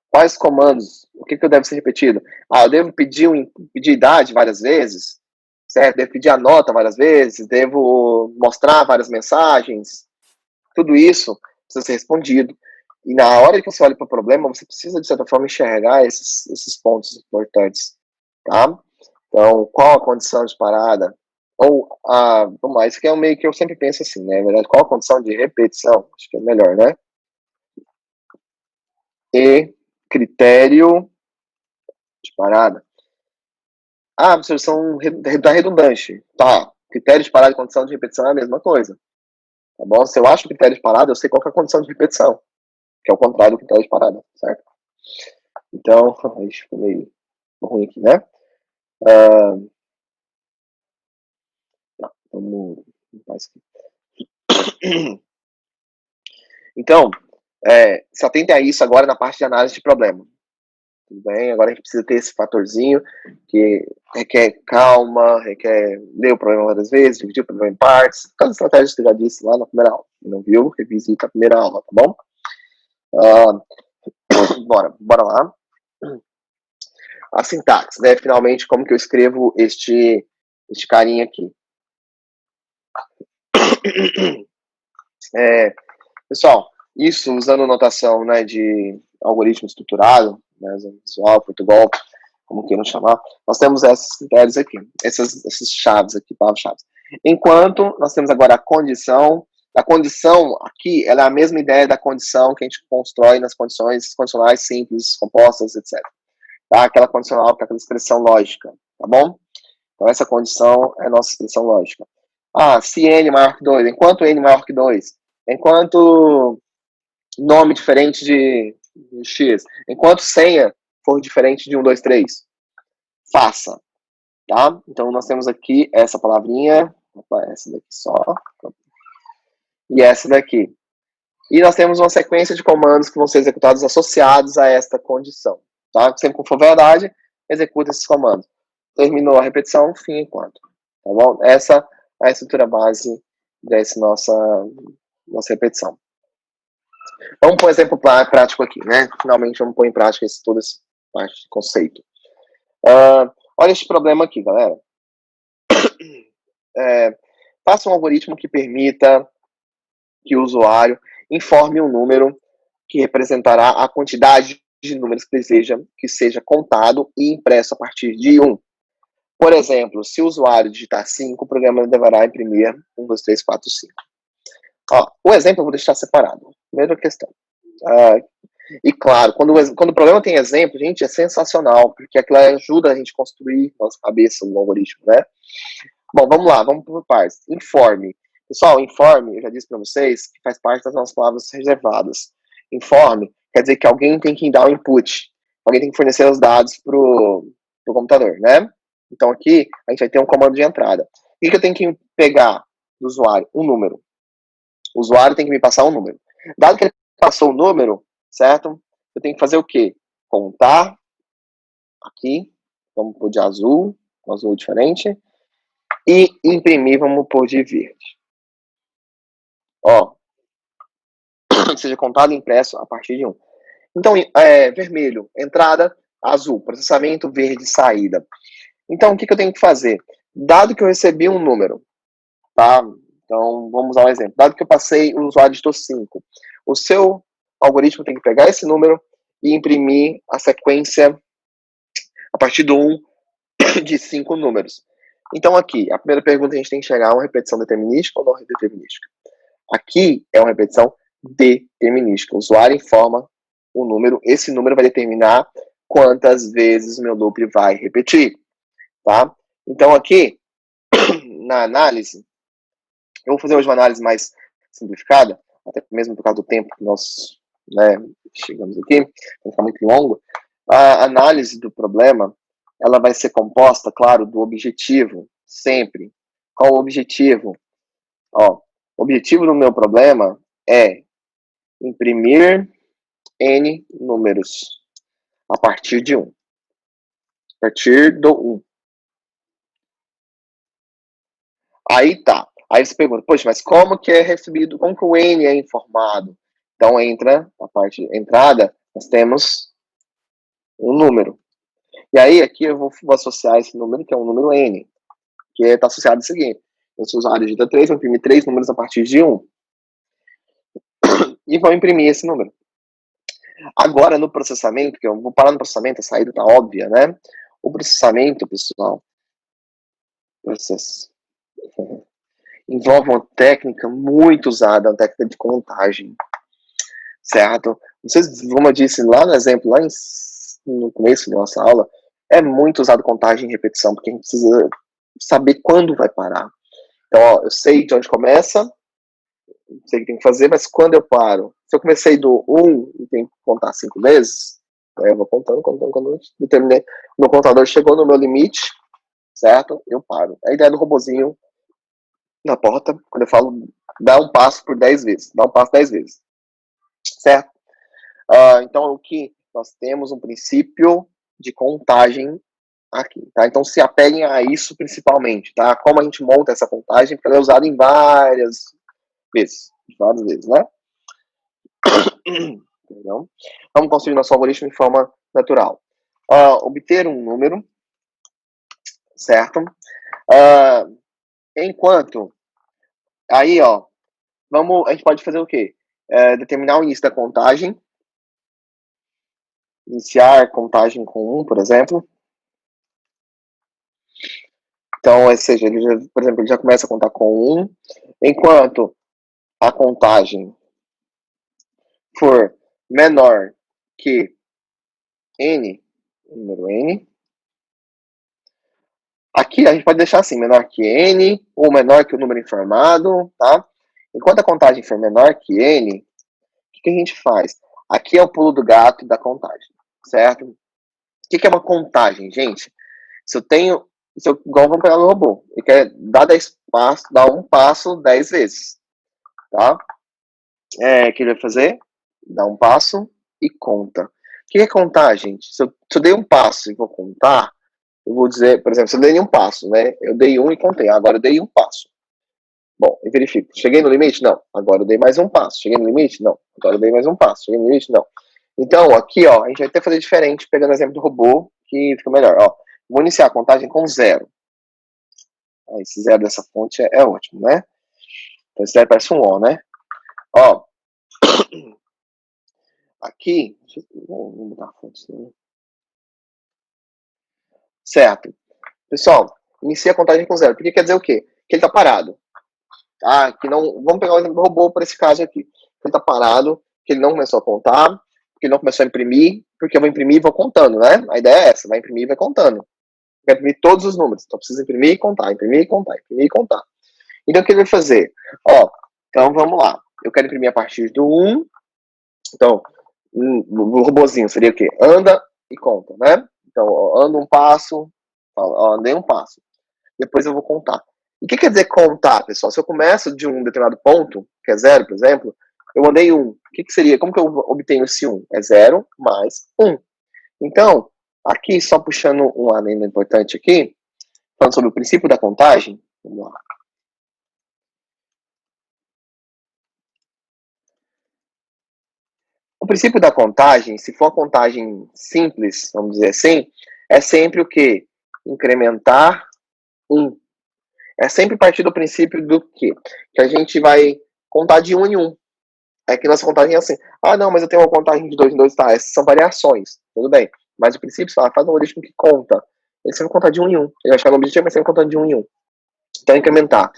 Quais comandos? O que deve ser repetido? Eu devo pedir idade várias vezes? Certo? Devo pedir a nota várias vezes? Devo mostrar várias mensagens? Tudo isso precisa ser respondido. E na hora que você olha para o problema, você precisa, de certa forma, enxergar esses pontos importantes, tá? Então, qual a condição de parada? Ou, vamos lá, isso que é meio que eu sempre penso assim, né? Na verdade, qual a condição de repetição? Acho que é melhor, né? E critério de parada. Absorção da redundante. Tá, critério de parada e condição de repetição é a mesma coisa. Tá bom? Se eu acho critério de parada, eu sei qual é a condição de repetição, que é o contrário do critério de parada, certo? Então, ficou meio ruim aqui, né? Vamos limpar isso aqui. Então, se atente a isso agora na parte de análise de problema. Tudo bem? Agora a gente precisa ter esse fatorzinho que requer calma, requer ler o problema várias vezes, dividir o problema em partes, aquelas estratégias que eu já disse lá na primeira aula. Se não viu, revisita a primeira aula, tá bom? Bora lá. A sintaxe, né? Finalmente, como que eu escrevo este carinha aqui. Pessoal, isso usando notação, né, de algoritmo estruturado, né, visual, Portugal, como queiram chamar, nós temos esses critérios aqui, essas chaves aqui, palavras-chave. Enquanto nós temos agora a condição aqui, ela é a mesma ideia da condição que a gente constrói nas condições condicionais simples, compostas, etc. Tá? Aquela condicional para aquela expressão lógica, tá bom? Então essa condição é a nossa expressão lógica. Se n maior que 2, enquanto n maior que 2, enquanto nome diferente de X, enquanto senha for diferente de 1, 2, 3, faça, tá? Então nós temos aqui essa palavrinha, essa daqui só, e essa daqui. E nós temos uma sequência de comandos que vão ser executados associados a esta condição, tá? Sempre com for verdade, executa esses comandos. Terminou a repetição, fim enquanto, tá bom? Essa é a estrutura base dessa nossa repetição. Vamos pôr um exemplo prático aqui, né? Finalmente vamos pôr em prática todo esse conceito. Olha este problema aqui, galera. Faça um algoritmo que permita que o usuário informe um número que representará a quantidade de números que deseja que seja contado e impresso a partir de 1. Por exemplo, se o usuário digitar 5, o programa deverá imprimir 1, 2, 3, 4, 5. Ó, o exemplo eu vou deixar separado. Primeira questão. E claro, quando o programa tem exemplo, gente, é sensacional, porque aquilo ajuda a gente a construir na nossa cabeça o algoritmo, né? Bom, vamos lá, vamos por partes. Informe. Pessoal, informe, eu já disse para vocês, que faz parte das nossas palavras reservadas. Informe quer dizer que alguém tem que dar o input, alguém tem que fornecer os dados pro computador, né? Então aqui a gente vai ter um comando de entrada. O que eu tenho que pegar do usuário? Um número. O usuário tem que me passar um número. Dado que ele passou o número, certo? Eu tenho que fazer o quê? Contar aqui, vamos pôr de azul, um azul diferente, e imprimir, vamos pôr de verde. Ó, seja contado e impresso a partir de 1. Então, vermelho, entrada, azul, processamento, verde, saída. Então, o que eu tenho que fazer? Dado que eu recebi um número, tá? Então, vamos usar um exemplo. Dado que eu passei, o usuário digitou 5. O seu algoritmo tem que pegar esse número e imprimir a sequência a partir do 1 de 5 números. Então, aqui, a primeira pergunta a gente tem que chegar a uma repetição determinística ou não determinística. Aqui é uma repetição determinística. O usuário informa o número, esse número vai determinar quantas vezes o meu loop vai repetir, tá? Então, aqui, na análise, eu vou fazer hoje uma análise mais simplificada, até mesmo por causa do tempo que nós, né, chegamos aqui, vai ficar muito longo. A análise do problema, ela vai ser composta, claro, do objetivo, sempre. Qual o objetivo? Ó, o objetivo do meu problema é imprimir N números a partir de 1. A partir do 1. Aí tá. Aí você pergunta, poxa, mas como que é recebido, como que o N é informado? Então entra a parte entrada, nós temos um número. E aí aqui eu vou associar esse número, que é um número N, que está associado ao seguinte. Então, se o usuário digita 3, vai imprimir 3 números a partir de 1. E vão imprimir esse número. Agora, no processamento, que eu vou parar no processamento, a saída tá óbvia, né? O processamento, pessoal, envolve uma técnica muito usada, uma técnica de contagem, certo? Vocês, como eu disse lá no exemplo, lá no começo da nossa aula, é muito usado contagem e repetição, porque a gente precisa saber quando vai parar. Então, ó, eu sei de onde começa, sei o que tem que fazer, mas quando eu paro? Se eu comecei do 1 e tenho que contar 5 vezes, aí eu vou contando, quando eu determinei, meu contador chegou no meu limite, certo? Eu paro. A ideia do robozinho na porta, quando eu falo, dá um passo por 10 vezes, dá um passo 10 vezes, certo? Então, o que nós temos um princípio de contagem aqui, tá? Então, se apeguem a isso principalmente, tá? Como a gente monta essa contagem, porque ela é usada em várias vezes, né? Perdão. Vamos construir nosso algoritmo de forma natural. Obter um número, certo? Enquanto, aí, ó, a gente pode fazer o quê? Determinar o início da contagem, iniciar contagem com 1, por exemplo. Então, ou seja, por exemplo, ele já começa a contar com 1, enquanto a contagem for menor que n, número n. Aqui a gente pode deixar assim, menor que n, ou menor que o número informado, tá? Enquanto a contagem for menor que n, o que a gente faz? Aqui é o pulo do gato da contagem, certo? O que é uma contagem, gente? Se eu tenho, igual vamos pegar no robô, ele quer dar 10 passos, dar um passo 10 vezes, tá? O que ele vai fazer? Dá um passo e conta. O que é contar, gente? Se eu dei um passo e vou contar, eu vou dizer, por exemplo, se eu dei um passo, né? Eu dei um e contei, agora eu dei um passo. Bom, eu verifico. Cheguei no limite? Não. Agora eu dei mais um passo. Cheguei no limite? Não. Agora eu dei mais um passo. Cheguei no limite? Não. Então, aqui, ó, a gente vai até fazer diferente, pegando o exemplo do robô, que fica melhor. Ó, vou iniciar a contagem com 0. Esse 0 dessa fonte é ótimo, né? Então, esse 0 parece um O, né? Ó, aqui, vamos mudar a fonte, né? Certo. Pessoal, inicia a contagem com 0. Porque quer dizer o quê? Que ele está parado. Tá? Que não, vamos pegar o exemplo do robô para esse caso aqui. Ele está parado, que ele não começou a contar, que ele não começou a imprimir, porque eu vou imprimir e vou contando, né? A ideia é essa, vai imprimir e vai contando. Vai imprimir todos os números. Então precisa imprimir e contar, imprimir e contar, imprimir e contar. Então o que ele vai fazer? Ó, então vamos lá. Eu quero imprimir a partir do 1. Então, o robozinho seria o quê? Anda e conta, né? Então, ó, anda um passo, ó, andei um passo. Depois eu vou contar. E o que quer dizer contar, pessoal? Se eu começo de um determinado ponto, que é 0, por exemplo, eu andei 1. O que seria? Como que eu obtenho esse 1? É 0 mais 1. Então, aqui, só puxando um adendo importante aqui, falando sobre o princípio da contagem, vamos lá. O princípio da contagem, se for contagem simples, vamos dizer assim, é sempre o quê? Incrementar 1. É sempre partir do princípio do quê? Que a gente vai contar de 1 em 1. É que nossa contagem é assim. Ah, não, mas eu tenho uma contagem de 2 em 2, tá? Essas são variações, tudo bem. Mas o princípio, faz um algoritmo que conta. Ele sempre conta de 1 em 1. Ele vai chegar no objetivo, mas sempre contando de 1 em 1. Então, incrementar.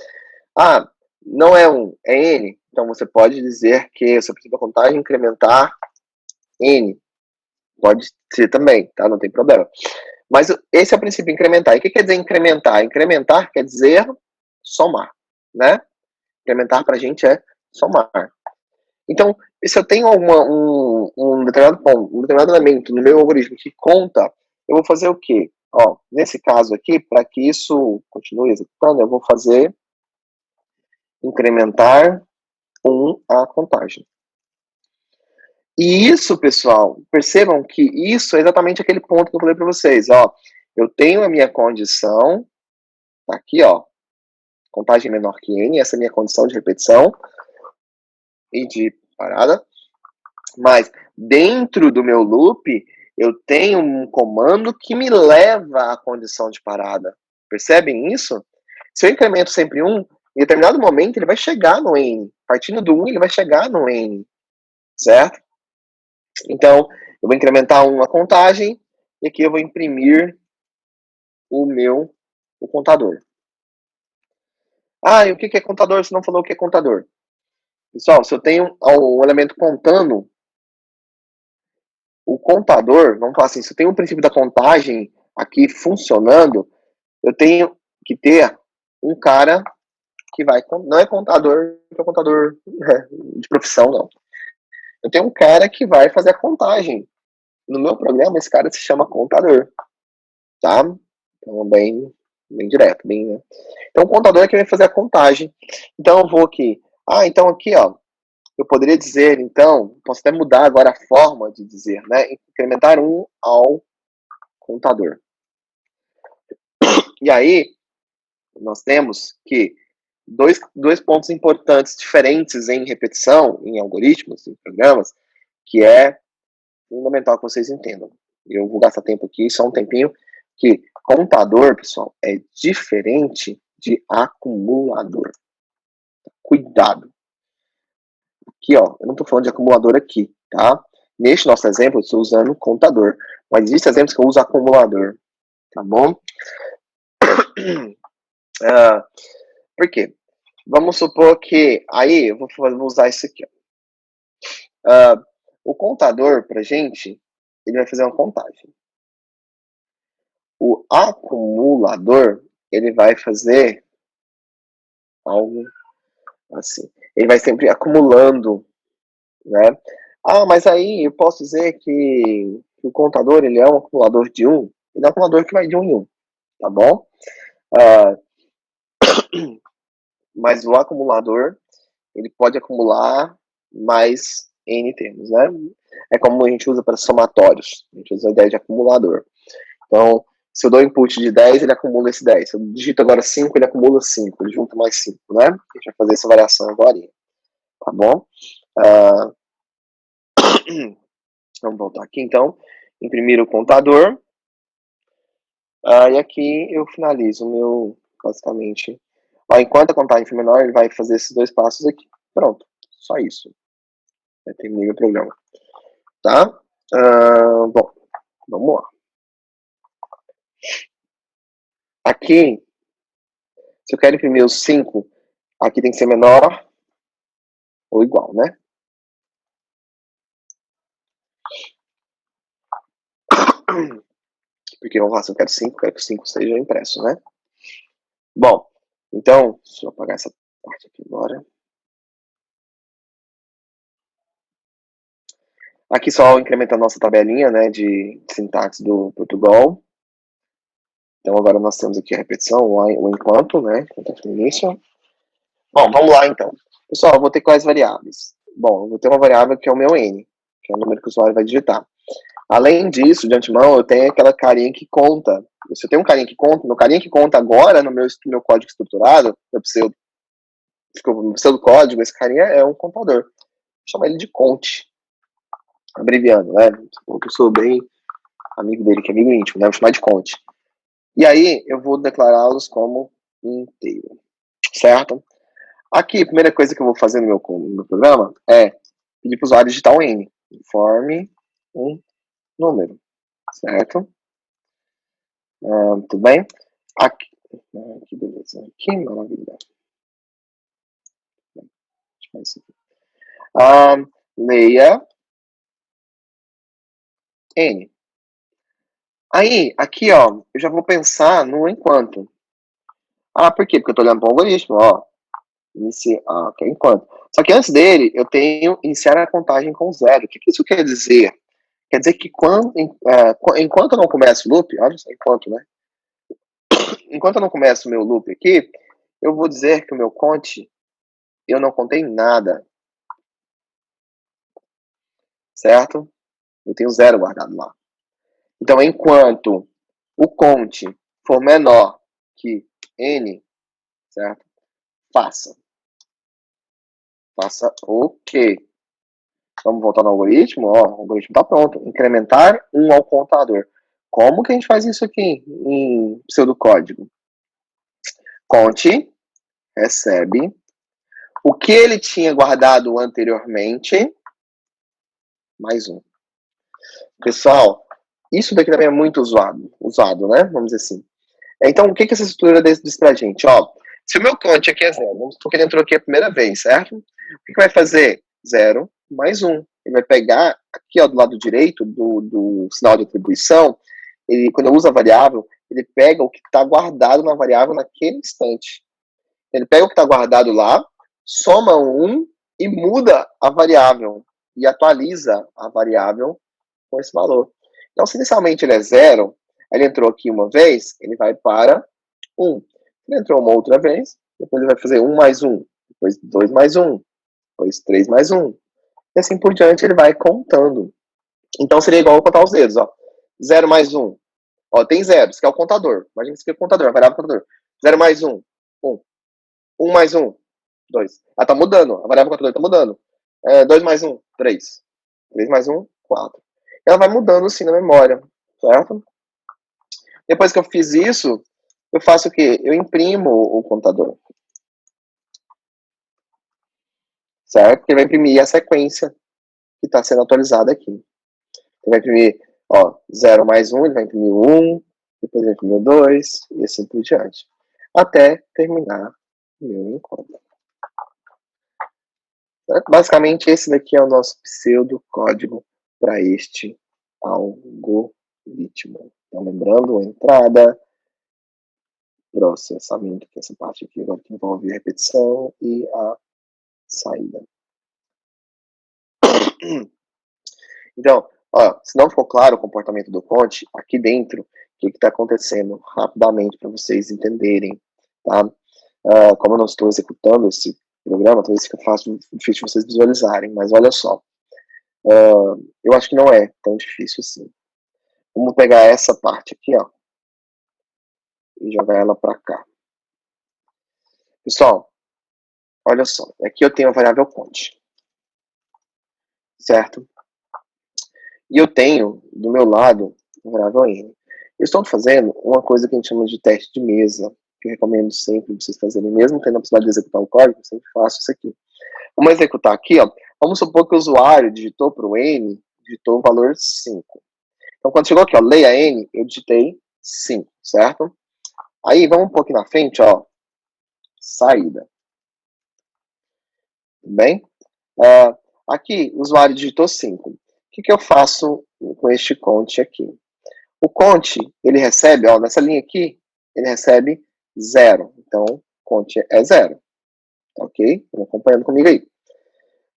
Ah, não é 1, é N. Então, você pode dizer que o seu princípio da contagem é incrementar N. Pode ser também, tá? Não tem problema. Mas esse é o princípio, incrementar. E o que quer dizer incrementar? Incrementar quer dizer somar, né? Incrementar pra gente é somar. Então, se eu tenho um determinado ponto, um determinado elemento no meu algoritmo que conta, eu vou fazer o quê? Ó, nesse caso aqui, para que isso continue executando, eu vou fazer incrementar 1 a contagem. E isso, pessoal, percebam que isso é exatamente aquele ponto que eu falei para vocês. Ó, eu tenho a minha condição, tá aqui, ó, contagem menor que n, essa é a minha condição de repetição e de parada. Mas dentro do meu loop, eu tenho um comando que me leva à condição de parada. Percebem isso? Se eu incremento sempre 1, em determinado momento ele vai chegar no n. Partindo do 1, ele vai chegar no n. Certo? Então, eu vou incrementar 1 a contagem, e aqui eu vou imprimir o contador. Ah, e o que é contador? Você não falou o que é contador. Pessoal, se eu tenho um elemento contando, o contador, vamos falar assim, se eu tenho o princípio da contagem aqui funcionando, eu tenho que ter um cara que vai, não é contador, que é contador de profissão, não. Eu tenho um cara que vai fazer a contagem. No meu programa, esse cara se chama contador, tá? Então, bem direto, bem, né? Então, o contador é quem vai fazer a contagem. Então, eu vou aqui. Ah, então aqui, ó, eu poderia dizer, então, posso até mudar agora a forma de dizer, né? Incrementar 1 ao contador. E aí, nós temos que dois pontos importantes, diferentes em repetição, em algoritmos, em programas, que é fundamental que vocês entendam. Eu vou gastar tempo aqui, só um tempinho, que contador, pessoal, é diferente de acumulador. Cuidado. Aqui, ó, eu não estou falando de acumulador aqui, tá? Neste nosso exemplo, eu estou usando contador. Mas existem exemplos que eu uso acumulador, tá bom? Por quê? Vamos supor que, aí, eu vou usar isso aqui, ó. O contador, pra gente, ele vai fazer uma contagem. O acumulador, ele vai fazer algo assim. Ele vai sempre acumulando, né? Ah, mas aí eu posso dizer que o contador, ele é um acumulador de 1. Ele é um acumulador que vai de 1 em 1, tá bom? Mas o acumulador, ele pode acumular mais N termos, né? É como a gente usa para somatórios. A gente usa a ideia de acumulador. Então, se eu dou input de 10, ele acumula esse 10. Se eu digito agora 5, ele acumula 5. Ele junta mais 5, né? A gente vai fazer essa variação agora. Tá bom? Vamos voltar aqui, então. Imprimir o contador. E aqui eu finalizo o meu, basicamente. Enquanto a contagem for menor, ele vai fazer esses dois passos aqui. Pronto. Só isso. Eu terminei meu programa. tá? Bom, vamos lá. Aqui, se eu quero imprimir os 5, aqui tem que ser menor ou igual, né? Porque vamos lá, se eu quero 5, quero que 5 seja impresso, né? Bom, então, deixa eu apagar essa parte aqui agora. Aqui só incrementando a nossa tabelinha, né, de sintaxe do Portugal. Então agora nós temos aqui a repetição, o enquanto, né, no início. Bom, vamos lá então. Pessoal, eu vou ter quais variáveis? Bom, eu vou ter uma variável que é o meu n, que é o número que o usuário vai digitar. Além disso, de antemão, eu tenho aquela carinha que conta. Se eu tenho um carinha que conta, meu carinha que conta agora no meu código estruturado, meu pseudo código, esse carinha é um contador. Vou chamar ele de conte, abreviando, né? Eu sou bem amigo dele, que é amigo íntimo, né? Vou chamar de conte. E aí, eu vou declará-los como inteiro, certo? Aqui, a primeira coisa que eu vou fazer no meu programa é pedir para o usuário digitar um n, informe um número, certo? Tudo bem? Aqui, que beleza, que maravilha. Deixa eu aqui. Leia n. Aí, aqui, ó, eu já vou pensar no enquanto. Por quê? Porque eu estou olhando para o algoritmo, ó. Ok, enquanto. Só que antes dele, eu tenho iniciar a contagem com 0. O que isso quer dizer? Quer dizer que enquanto eu não começo o loop, olha só, enquanto, né? Enquanto eu não começo o meu loop aqui, eu vou dizer que o meu conte, eu não contei nada. Certo? Eu tenho 0 guardado lá. Então, enquanto o conte for menor que n, certo? Faça OK. Vamos voltar no algoritmo. Ó, o algoritmo está pronto. Incrementar 1 ao contador. Como que a gente faz isso aqui em pseudocódigo? Conte recebe o que ele tinha guardado anteriormente, mais 1. Pessoal, isso daqui também é muito usado, né? Vamos dizer assim. Então, o que essa estrutura diz pra gente? Ó, se o meu conte aqui é 0, vamos supor que ele entrou aqui a primeira vez, certo? O que vai fazer? 0 mais 1. Ele vai pegar aqui, ó, do lado direito do sinal de atribuição, quando eu uso a variável, ele pega o que está guardado na variável naquele instante. Ele pega o que está guardado lá, soma 1 e muda a variável. E atualiza a variável com esse valor. Então, se inicialmente ele é 0, ele entrou aqui uma vez, ele vai para 1. Ele entrou uma outra vez, depois ele vai fazer 1 mais 1, depois 2 mais 1, depois 3 mais 1. E assim por diante ele vai contando. Então seria igual contar os dedos, ó. 0 mais 1. Ó, tem 0, isso aqui é o contador. Imagina isso aqui é o contador, a variável contador. 0 mais 1, 1. 1 mais 1, 2. Tá mudando, a variável contador tá mudando. 2 mais 1, 3. 3 mais 1, 4. Ela vai mudando assim na memória, certo? Depois que eu fiz isso, eu faço o quê? Eu imprimo o contador. Certo? Porque ele vai imprimir a sequência que está sendo atualizada aqui. Ele vai imprimir, ó, 0 mais 1, ele vai imprimir 1, depois ele vai imprimir 2, e assim por diante. Até terminar o meu encontro. Certo? Basicamente, esse daqui é o nosso pseudocódigo para este algoritmo. Então, lembrando, a entrada, processamento, que é essa parte aqui agora que envolve a repetição, e a saída. Então, ó, se não ficou claro o comportamento do conte, aqui dentro, o que está acontecendo rapidamente para vocês entenderem, tá? Como eu não estou executando esse programa, talvez fique difícil vocês visualizarem, mas olha só. Eu acho que não é tão difícil assim. Vamos pegar essa parte aqui, ó, e jogar ela para cá. Pessoal, olha só, aqui eu tenho a variável conte, certo? E eu tenho, do meu lado, a variável n. Eu estou fazendo uma coisa que a gente chama de teste de mesa, que eu recomendo sempre vocês fazerem, mesmo tendo a possibilidade de executar o código, eu sempre faço isso aqui. Vamos executar aqui, ó. Vamos supor que o usuário digitou para o n digitou o valor 5. Então, quando chegou aqui, ó, leia N, eu digitei 5, certo? Aí, vamos um pouquinho na frente, ó, saída. Tudo bem? Aqui, o usuário digitou 5. O que eu faço com este conte aqui? O conte, ele recebe, ó, nessa linha aqui, ele recebe 0. Então, conte é 0. Ok? Estão acompanhando comigo aí.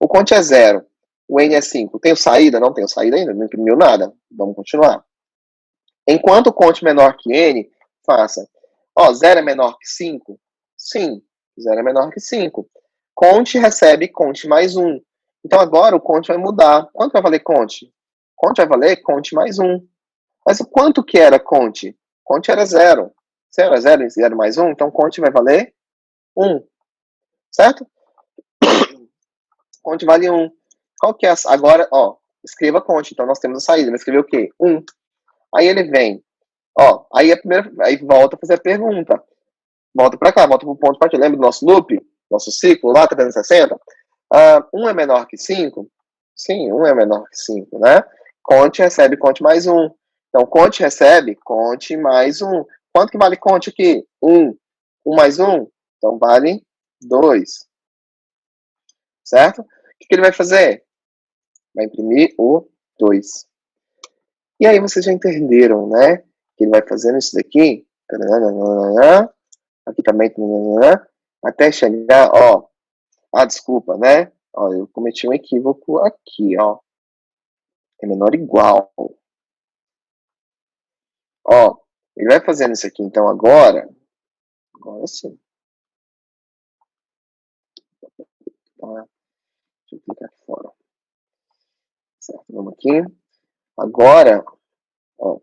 O conte é 0. O N é 5. Tenho saída? Não tenho saída ainda. Não imprimiu nada. Vamos continuar. Enquanto o conte menor que N, faça. Ó, 0 é menor que 5? Sim. 0 é menor que 5. Conte recebe conte mais 1. Então, agora o conte vai mudar. Quanto vai valer conte? Conte vai valer conte mais 1. Mas o quanto que era conte? Conte era 0. 0 é 0 e 0 mais 1, então conte vai valer 1. Certo? Conte vale 1. Qual que é agora, ó, escreva conte. Então nós temos a saída. Vai escrever o quê? 1. Aí ele vem, ó, aí volta a fazer a pergunta. Volta para cá, volta para o ponto de partida. Lembra do nosso loop? Nosso ciclo lá, 360? 1 é menor que 5? Sim, 1 é menor que 5, né? Conte recebe conte mais 1. Então, conte recebe conte mais 1. Quanto que vale conte aqui? 1. 1 mais 1? Então, vale 2. Certo? O que ele vai fazer? Vai imprimir o 2. E aí vocês já entenderam, né? Que ele vai fazendo isso daqui. Aqui também. Até chegar, ó. Desculpa, né? Ó, eu cometi um equívoco aqui, ó. É menor ou igual. Ó, ele vai fazendo isso aqui, então, agora sim. Tá? Deixa eu clicar aqui fora. Certo, vamos aqui. Agora, ó,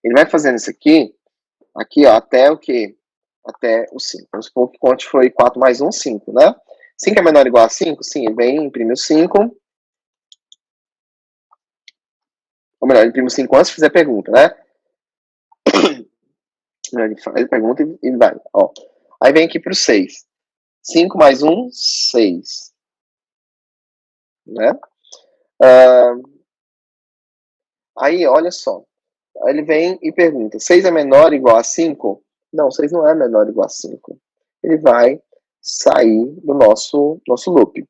ele vai fazendo isso aqui, ó, até o quê? Até o 5. Vamos supor que o conte foi 4 mais 1, 5, né? 5 é menor ou igual a 5? Sim, ele vem, imprime o 5. Ou melhor, ele imprime o 5 antes de fazer a pergunta, né? Ele faz a pergunta e vai, ó. Aí vem aqui para o 6. 5 mais 1, 6. Né? Aí, olha só. Aí ele vem e pergunta: 6 é menor ou igual a 5? Não, 6 não é menor ou igual a 5. Ele vai sair do nosso loop.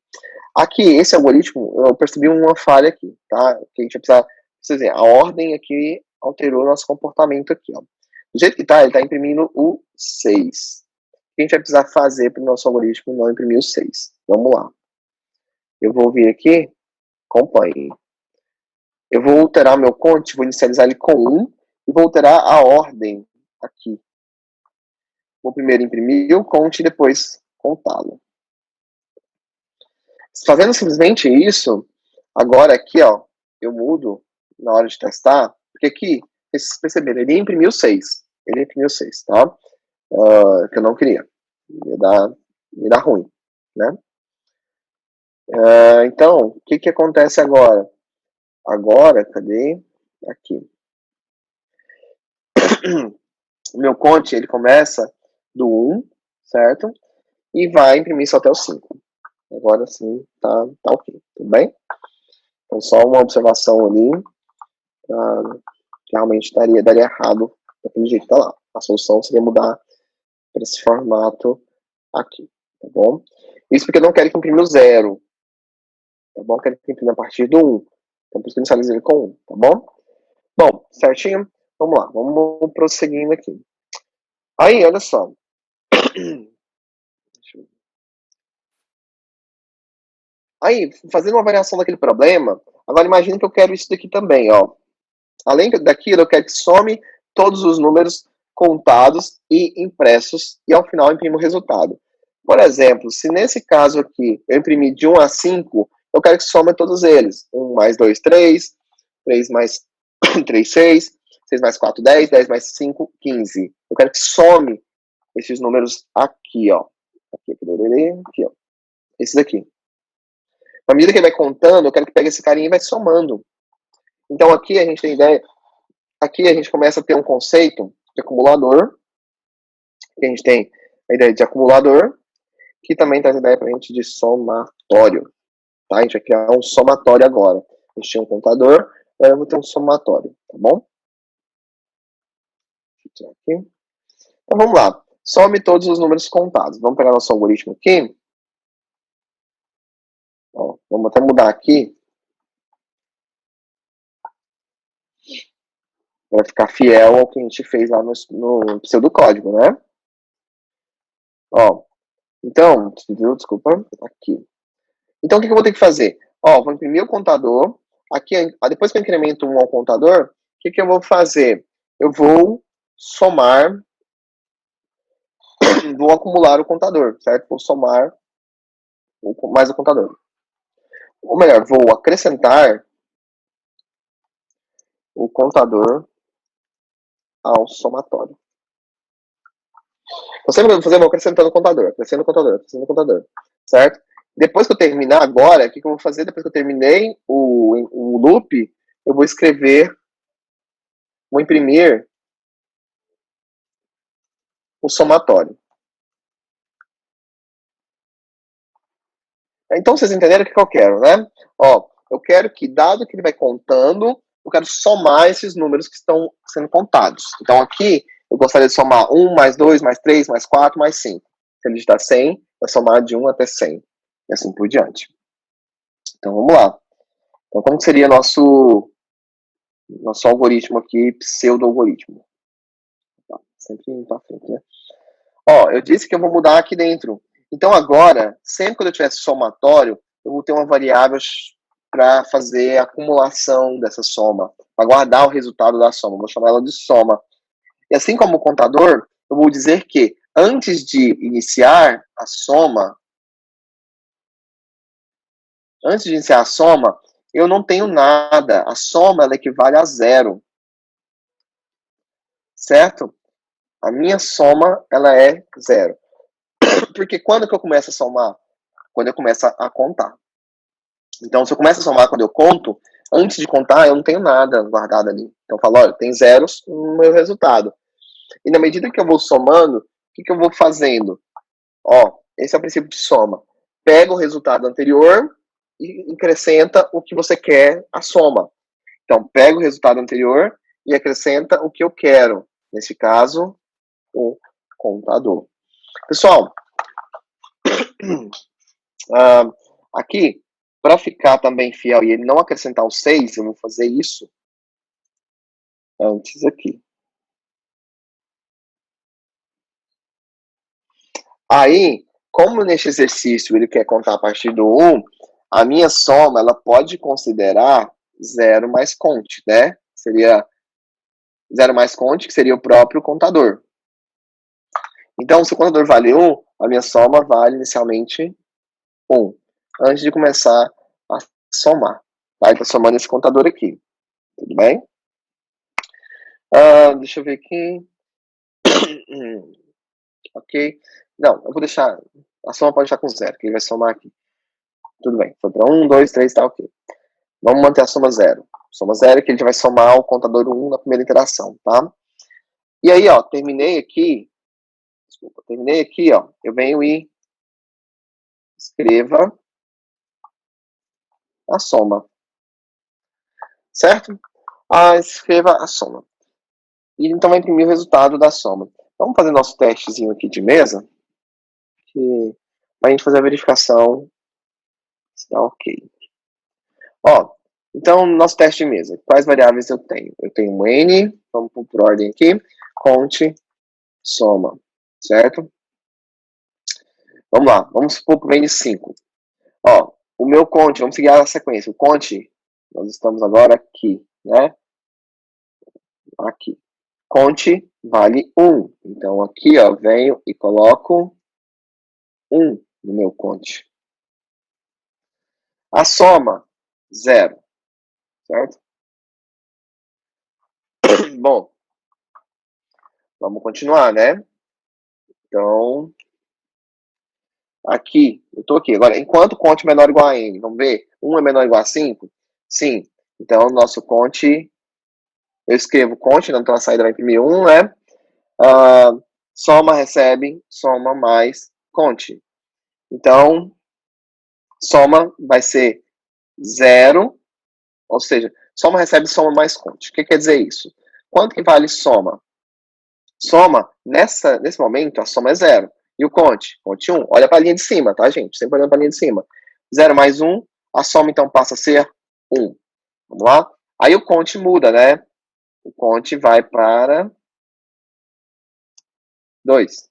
Aqui, esse algoritmo, eu percebi uma falha aqui, tá? Que a gente vai precisar, vocês verem, a ordem aqui alterou o nosso comportamento aqui, ó. Do jeito que tá, ele está imprimindo o 6. O que a gente vai precisar fazer para o nosso algoritmo não imprimir o 6? Vamos lá. Eu vou vir aqui, acompanhe. Eu vou alterar meu conte, vou inicializar ele com 1 e vou alterar a ordem aqui. Vou primeiro imprimir o conte e depois contá-lo. Fazendo simplesmente isso, agora aqui, ó, eu mudo na hora de testar, porque aqui, vocês perceberam, ele imprimiu 6. Ele imprimiu 6, tá? Que eu não queria. Ia dar ruim, né? Então, o que acontece agora? Agora, cadê? Aqui. O meu conte, ele começa do 1, certo? E vai imprimir só até o 5. Agora sim, tá ok, tudo bem? Então, só uma observação ali, que realmente daria errado daquele jeito que tá lá. A solução seria mudar para esse formato aqui, tá bom? Isso porque eu não quero que imprima o 0, tá bom? Eu quero que imprima a partir do 1. Então, por isso que eu inicializei ele com 1, tá bom? Bom, certinho? Vamos lá, vamos prosseguindo aqui. Aí, olha só. Aí, fazendo uma variação daquele problema, agora imagine que eu quero isso daqui também, ó. Além daquilo, eu quero que some todos os números contados e impressos e ao final imprimo o resultado. Por exemplo, se nesse caso aqui eu imprimir de 1 a 5, eu quero que some todos eles. 1 mais 2, 3, 3 mais 3, 6, 6 mais 4, 10, 10 mais 5, 15. Eu quero que some esses números aqui, ó. Aqui, ó. Esse daqui. Na medida que ele vai contando, eu quero que pegue esse carinha e vai somando. Então aqui a gente tem ideia, aqui a gente começa a ter um conceito de acumulador, que a gente tem a ideia de acumulador, que também traz a ideia pra gente de somatório. Tá? A gente vai criar um somatório agora. Eu tinha um contador, agora eu vou ter um somatório, tá bom? Aqui. Então vamos lá. Some todos os números contados. Vamos pegar nosso algoritmo aqui. Ó, vamos até mudar aqui. Para ficar fiel ao que a gente fez lá no pseudocódigo, né? Ó, então, desculpa, aqui. Então, o que eu vou ter que fazer? Ó, vou imprimir o contador. Aqui, depois que eu incremento 1 ao contador, o que eu vou fazer? Eu vou somar, vou acumular o contador, certo? Vou somar mais o contador. Ou melhor, vou acrescentar o contador ao somatório. Então, sempre vou fazer, vou acrescentando o contador, acrescentando o contador, acrescentando o contador, certo? Depois que eu terminar agora, o que eu vou fazer? Depois que eu terminei o loop, eu vou escrever, vou imprimir o somatório. Então, vocês entenderam o que eu quero, né? Ó, eu quero que, dado que ele vai contando, eu quero somar esses números que estão sendo contados. Então, aqui, eu gostaria de somar 1, mais 2, mais 3, mais 4, mais 5. Se ele digitar 100, vai somar de 1 até 100. E assim por diante. Então, vamos lá. Então, como seria nosso algoritmo aqui, pseudo-algoritmo? Sempre indo para frente, né? Ó, eu disse que eu vou mudar aqui dentro. Então, agora, sempre que eu tiver somatório, eu vou ter uma variável para fazer a acumulação dessa soma, para guardar o resultado da soma. Vou chamar ela de soma. E assim como o contador, eu vou dizer que antes de iniciar a soma, eu não tenho nada. A soma ela equivale a 0. Certo? A minha soma ela é 0. Porque quando que eu começo a somar? Quando eu começo a contar. Então, se eu começo a somar quando eu conto, antes de contar, eu não tenho nada guardado ali. Então, eu falo, olha, tem zeros no meu resultado. E na medida que eu vou somando, o que eu vou fazendo? Ó, esse é o princípio de soma. Pega o resultado anterior e acrescenta o que você quer a soma. Então, pega o resultado anterior e acrescenta o que eu quero. Nesse caso, o contador. Pessoal, aqui, para ficar também fiel e ele não acrescentar o 6, eu vou fazer isso antes aqui. Aí, como neste exercício ele quer contar a partir do 1, a minha soma ela pode considerar 0 mais conte, né? Seria 0 mais conte, que seria o próprio contador. Então, se o contador vale 1, a minha soma vale inicialmente 1, antes de começar a somar. Tá? Ele está somando esse contador aqui. Tudo bem? Deixa eu ver aqui. Ok. Não, eu vou deixar. A soma pode estar com 0, que ele vai somar aqui. Tudo bem. Foi para 1, 2, 3, tá ok. Vamos manter a soma 0. Soma 0 que a gente vai somar o contador 1 na primeira interação, tá? E aí, ó, terminei aqui. Desculpa, terminei aqui, ó. Eu venho e escreva a soma. Certo? Escreva a soma. E então vai imprimir o resultado da soma. Vamos fazer nosso testezinho aqui de mesa. Para a gente fazer a verificação. Está ok. Ó, então, nosso teste de mesa. Quais variáveis eu tenho? Eu tenho um N, vamos por ordem aqui, conte, soma, certo? Vamos lá, vamos supor para o N5. Ó, o meu conte, vamos seguir a sequência. O conte, nós estamos agora aqui, né? Aqui. Conte vale 1. Então, aqui, ó, venho e coloco 1 no meu conte. A soma, 0. Certo? Bom, vamos continuar, né? Então, aqui, eu estou aqui. Agora, enquanto conte menor ou igual a n, vamos ver? 1 é menor ou igual a 5? Sim. Então, nosso conte, eu escrevo conte, então a saída vai imprimir 1, né? Soma, recebe, soma mais conte. Então, soma vai ser 0 Ou seja, soma recebe soma mais conte. O que quer dizer isso? Quanto que vale soma? Soma, nesse momento, a soma é 0. E o conte? Conte 1. Olha para a linha de cima, tá, gente? Sempre olhando para a linha de cima. 0 mais 1, a soma então passa a ser 1. Vamos lá? Aí o conte muda, né? O conte vai para 2.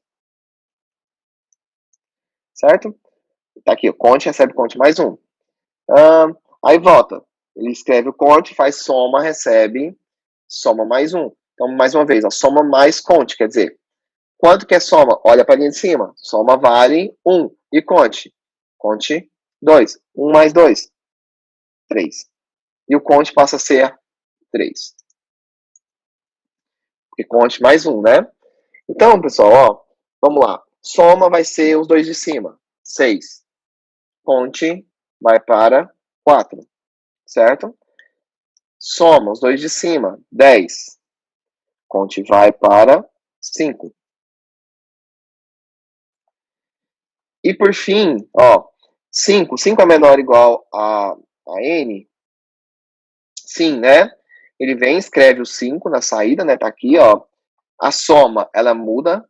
Certo? Tá aqui, o conte recebe conte mais 1. Aí volta. Ele escreve o conte, faz soma, recebe soma mais 1. Então, mais uma vez, a soma mais conte, quer dizer, quanto que é soma? Olha para a linha de cima. Soma vale 1. E conte? Conte 2. 1 mais 2, 3. E o conte passa a ser 3. Porque conte mais 1, né? Então, pessoal, ó, vamos lá. Soma vai ser os dois de cima, 6. Conte vai para 4, certo? Soma os dois de cima, 10. Conte vai para 5. E por fim, ó, 5. 5 é menor ou igual a n? Sim, né? Ele vem, escreve o 5 na saída, né? Tá aqui, ó. A soma, ela muda,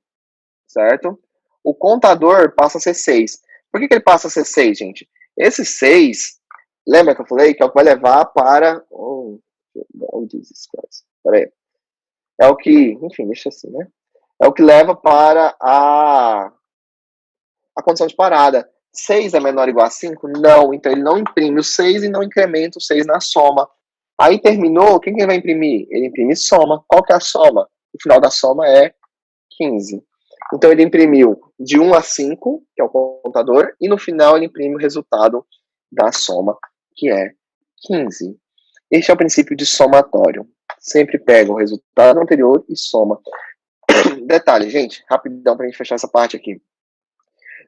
certo? O contador passa a ser 6. Por que ele passa a ser 6, gente? Esse 6, lembra que eu falei que é o que vai levar para... Oh, Jesus Christ. Peraí. É o que... Enfim, deixa assim, né? É o que leva para a condição de parada. 6 é menor ou igual a 5? Não. Então ele não imprime o 6 e não incrementa o 6 na soma. Aí terminou, quem que ele vai imprimir? Ele imprime soma. Qual que é a soma? O final da soma é 15. Então ele imprimiu de 1 a 5, que é o contador, e no final ele imprime o resultado da soma, que é 15. Este é o princípio de somatório. Sempre pega o resultado anterior e soma. Detalhe, gente, rapidão para a gente fechar essa parte aqui.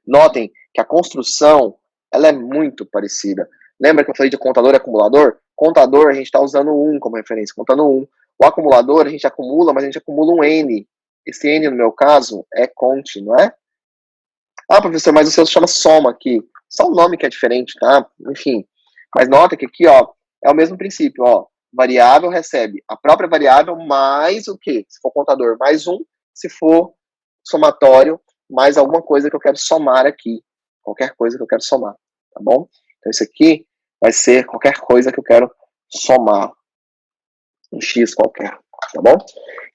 Notem que a construção ela é muito parecida. Lembra que eu falei de contador e acumulador? Contador, a gente está usando 1 como referência, contando 1. O acumulador, a gente acumula, mas a gente acumula um N. Esse N, no meu caso, é conte, não é? Ah, professor, mas o seu se chama soma aqui. Só o nome que é diferente, tá? Enfim. Mas nota que aqui, ó, é o mesmo princípio, ó. Variável recebe a própria variável mais o quê? Se for contador, mais 1. Se for somatório, mais alguma coisa que eu quero somar aqui. Qualquer coisa que eu quero somar, tá bom? Então, isso aqui vai ser qualquer coisa que eu quero somar. Um X qualquer, tá bom?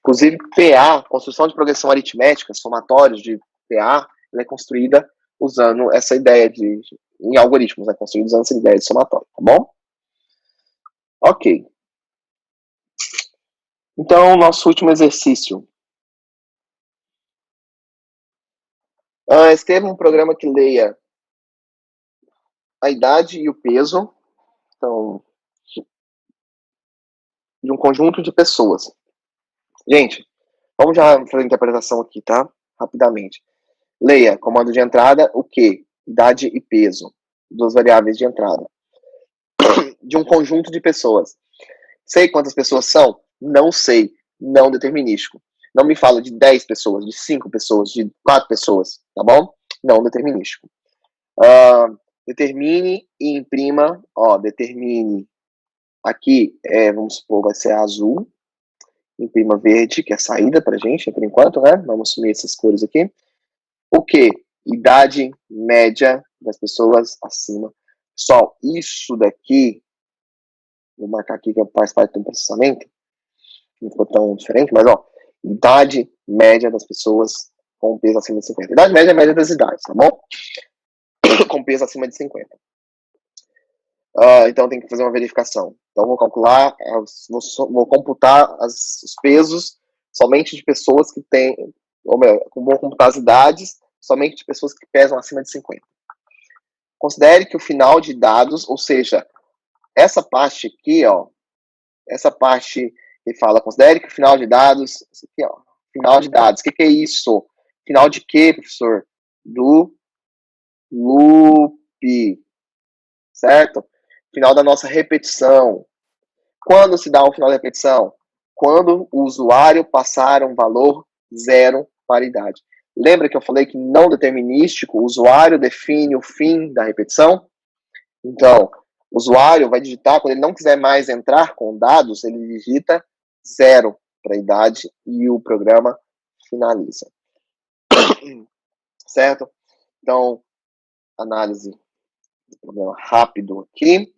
Inclusive, PA, construção de progressão aritmética, somatórios de PA, ela é construída usando essa ideia de... Em algoritmos, é construída usando essa ideia de somatório, tá bom? Ok. Então, nosso último exercício. Escreva um programa que leia a idade e o peso, então, de um conjunto de pessoas. Gente, vamos já fazer a interpretação aqui, tá? Rapidamente. Leia, comando de entrada, o quê? Idade e peso. Duas variáveis de entrada. De um conjunto de pessoas. Sei quantas pessoas são? Não sei. Não determinístico. Não me fala de 10 pessoas, de 5 pessoas, de 4 pessoas, tá bom? Não determinístico. Determine e imprima, ó, determine aqui, vamos supor, vai ser azul, imprima verde, que é a saída pra gente, por enquanto, né? Vamos assumir essas cores aqui. O que? Idade média das pessoas acima. Pessoal, isso daqui, vou marcar aqui que faz parte do processamento, não ficou tão diferente, mas ó, idade média das pessoas com peso acima de 50. Idade média é a média das idades, tá bom? Com peso acima de 50. Então tem que fazer uma verificação. Então vou calcular, vou computar os pesos somente de pessoas que têm, ou melhor, vou computar as idades somente de pessoas que pesam acima de 50. Considere que o final de dados, ou seja, essa parte aqui, ó, essa parte que fala, considere que o final de dados, isso aqui, ó, final de dados, o que é isso? Final de quê, professor? Do loop, certo? Final da nossa repetição. Quando se dá um final de repetição? Quando o usuário passar um valor zero para a idade. Lembra que eu falei que não determinístico, o usuário define o fim da repetição? Então, O usuário vai digitar, quando ele não quiser mais entrar com dados, ele digita 0 para a idade e o programa finaliza. Certo? Então, análise do problema rápido aqui.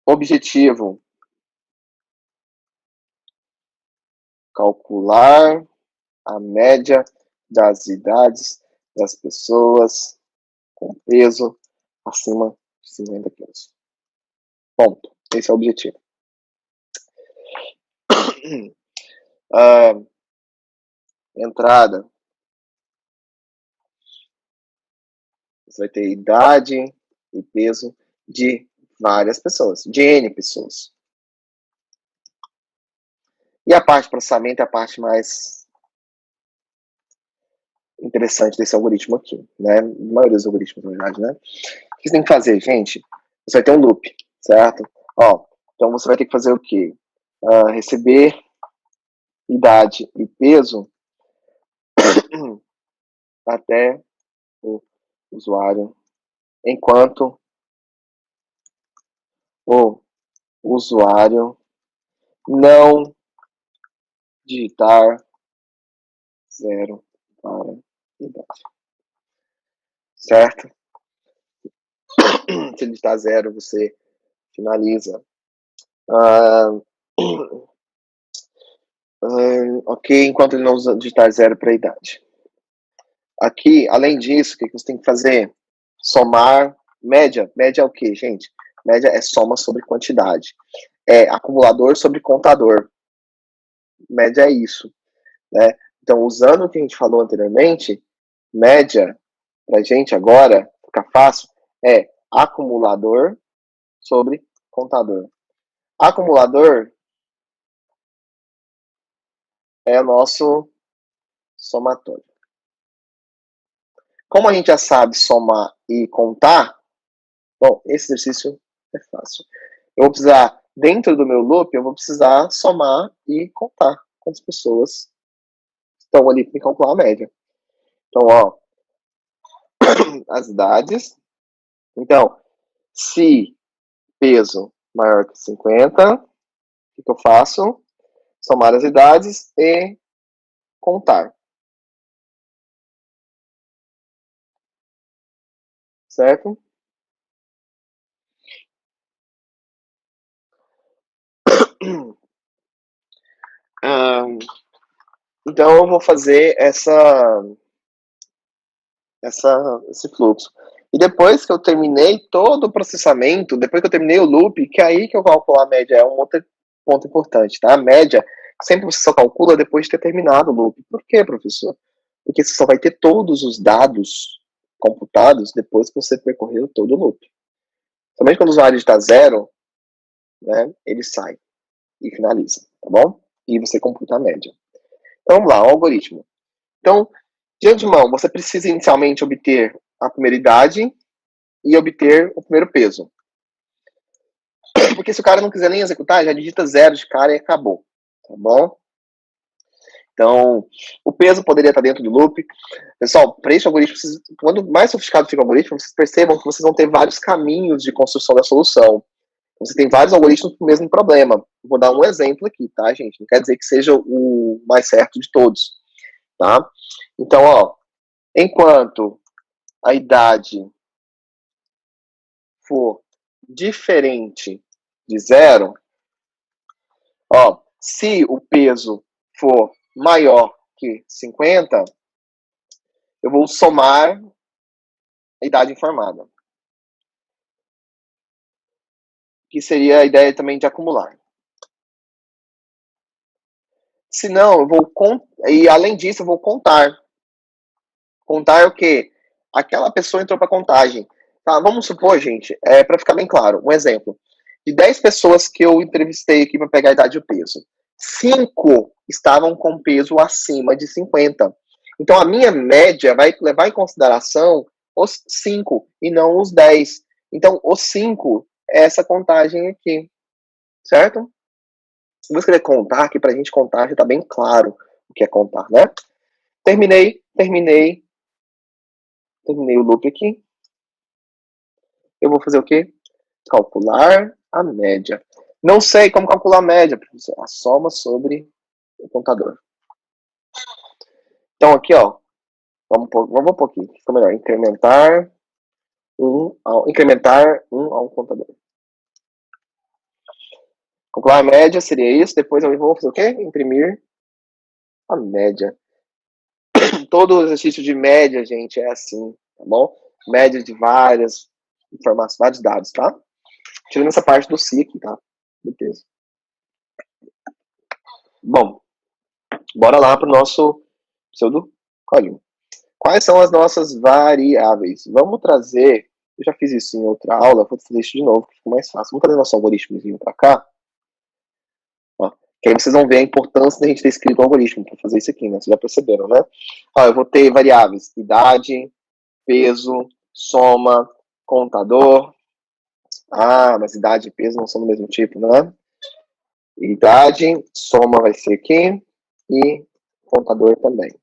Objetivo: calcular a média das idades das pessoas com peso acima de 50 quilos. Ponto. Esse é o objetivo. Entrada. Você vai ter idade e peso de várias pessoas, de N pessoas. E a parte de processamento é a parte mais interessante desse algoritmo aqui, né? A maioria dos algoritmos, na verdade, né? O que você tem que fazer, gente? Você vai ter um loop, certo? Ó, então você vai ter que fazer o quê? Receber idade e peso até o usuário, enquanto o usuário não digitar 0 para idade. Certo? Se ele digitar 0, você finaliza. Ok, enquanto ele não digitar 0 para a idade. Aqui, além disso, o que você tem que fazer? Somar média. Média é o que, gente? Média é soma sobre quantidade. É acumulador sobre contador. Média é isso, né? Então, usando o que a gente falou anteriormente, média, pra gente agora, fica fácil, é acumulador sobre contador. Acumulador é o nosso somatório. Como a gente já sabe somar e contar, bom, esse exercício é fácil. Eu vou precisar, dentro do meu loop, eu vou precisar somar e contar quantas pessoas estão ali para me calcular a média. Então, ó, as idades. Então, se peso maior que 50, o que eu faço? Somar as idades e contar. Certo? Então, eu vou fazer esse fluxo. E depois que eu terminei todo o processamento, depois que eu terminei o loop, que é aí que eu calculo a média, é um outro ponto importante, tá? A média, sempre você só calcula depois de ter terminado o loop. Por quê, professor? Porque você só vai ter todos os dados computados depois que você percorreu todo o loop. Somente quando o usuário está 0, né, ele sai e finaliza, tá bom? E você computa a média. Então, vamos lá, o algoritmo. Então, de antemão, você precisa inicialmente obter a primeira idade e obter o primeiro peso. Porque se o cara não quiser nem executar, já digita 0 de cara e acabou, tá bom? Então, o peso poderia estar dentro do loop. Pessoal, para esse algoritmo, quando mais sofisticado fica o algoritmo, vocês percebam que vocês vão ter vários caminhos de construção da solução. Você tem vários algoritmos para o mesmo problema. Vou dar um exemplo aqui, tá, gente? Não quer dizer que seja o mais certo de todos, tá? Então, ó, enquanto a idade for diferente de 0, ó, se o peso for maior que 50, eu vou somar a idade informada. Que seria a ideia também de acumular. Se não, eu vou e além disso, eu vou contar. Contar é o quê? Aquela pessoa entrou para contagem. Tá, vamos supor, gente, para ficar bem claro, um exemplo. De 10 pessoas que eu entrevistei aqui para pegar a idade e o peso, 5 estavam com peso acima de 50. Então, a minha média vai levar em consideração os 5 e não os 10. Então, os 5 é essa contagem aqui, certo? Vou escrever contar aqui para a gente contar, já está bem claro o que é contar, né? Terminei o loop aqui. Eu vou fazer o quê? calcular a média. Não sei como calcular a média, professor. A soma sobre o contador. Então, aqui, ó, vamos pôr aqui, fica melhor. Incrementar um ao contador. Calcular a média seria isso. Depois eu vou fazer o quê? Imprimir a média. Todo exercício de média, gente, é assim, tá bom? Média de várias informações, vários dados, tá? Tirando essa parte do ciclo, tá? Do peso. Bom, bora lá para o nosso pseudocódigo. Quais são as nossas variáveis? Vamos trazer, eu já fiz isso em outra aula, vou fazer isso de novo, que fica mais fácil. Vamos trazer nosso algoritmozinho para cá. Ó, que aí vocês vão ver a importância da gente ter escrito o algoritmo para fazer isso aqui, né? Vocês já perceberam, né? Ó, eu vou ter variáveis, idade, peso, soma, contador. Ah, mas idade e peso não são do mesmo tipo, né? Idade, soma vai ser aqui, e contador também.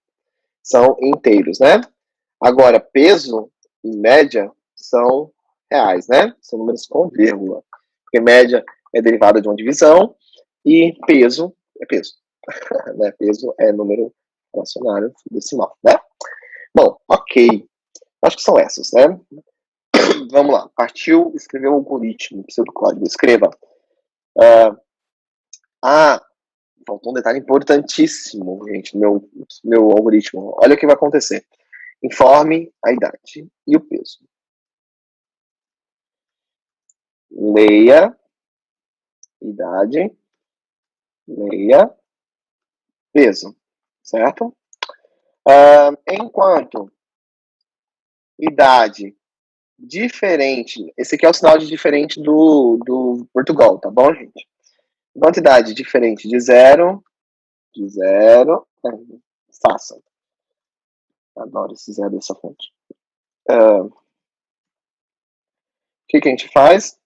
São inteiros, né? Agora, peso e média são reais, né? São números com vírgula. Porque média é derivada de uma divisão e peso é peso. Né? Peso é número fracionário decimal, né? Bom, ok. Acho que são essas, né? Vamos lá. Partiu escrever o algoritmo, pseudocódigo. Escreva. Faltou um detalhe importantíssimo, gente, no meu algoritmo. Olha o que vai acontecer. Informe a idade e o peso. Leia idade, leia peso, certo? Enquanto idade diferente, esse aqui é o sinal de diferente do Portugal, tá bom, gente? Enquanto idade diferente de zero, faça. Adoro esse zero dessa fonte. O que a gente faz?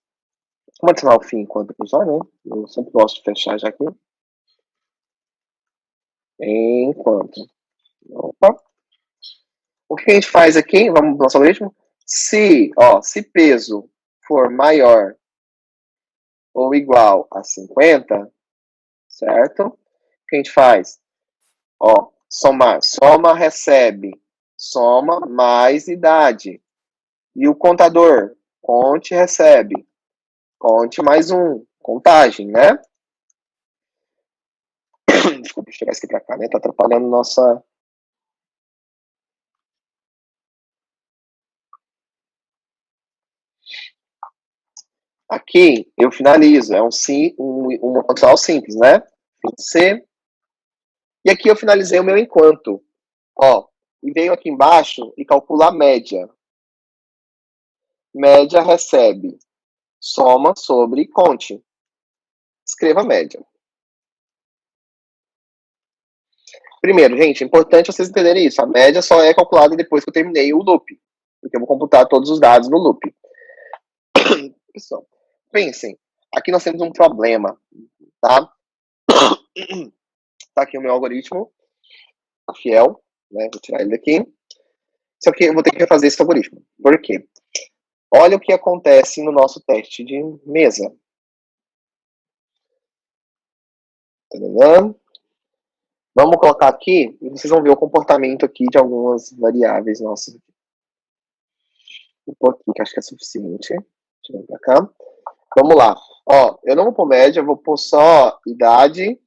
Vamos adicionar o fim enquanto episódio, né? Eu sempre gosto de fechar já aqui. Enquanto. Opa. O que a gente faz aqui? Vamos no nosso algoritmo? Se peso for maior ou igual a 50, certo? O que a gente faz? Ó, somar. Soma, recebe. Soma mais idade. E o contador? Conte, recebe. Conte mais um. Contagem, né? Desculpa, deixa eu tirar isso aqui pra cá, né? Tá atrapalhando nossa... Aqui eu finalizo, é uma condicional simples, né? C. E aqui eu finalizei o meu enquanto. Ó, e venho aqui embaixo e calculo a média. Média recebe. Soma sobre conte. Escreva a média. Primeiro, gente, é importante vocês entenderem isso. A média só é calculada depois que eu terminei o loop. Porque eu vou computar todos os dados no loop. Pessoal, pensem. Aqui nós temos um problema, tá? Tá aqui o meu algoritmo. Fiel, né? Vou tirar ele daqui. Só que eu vou ter que refazer esse algoritmo. Por quê? Olha o que acontece no nosso teste de mesa. Vamos colocar aqui e vocês vão ver o comportamento aqui de algumas variáveis nossas. Um pouquinho, que acho que é suficiente. Deixa eu ver pra cá. Vamos lá. Ó, eu não vou pôr média, eu vou pôr só idade,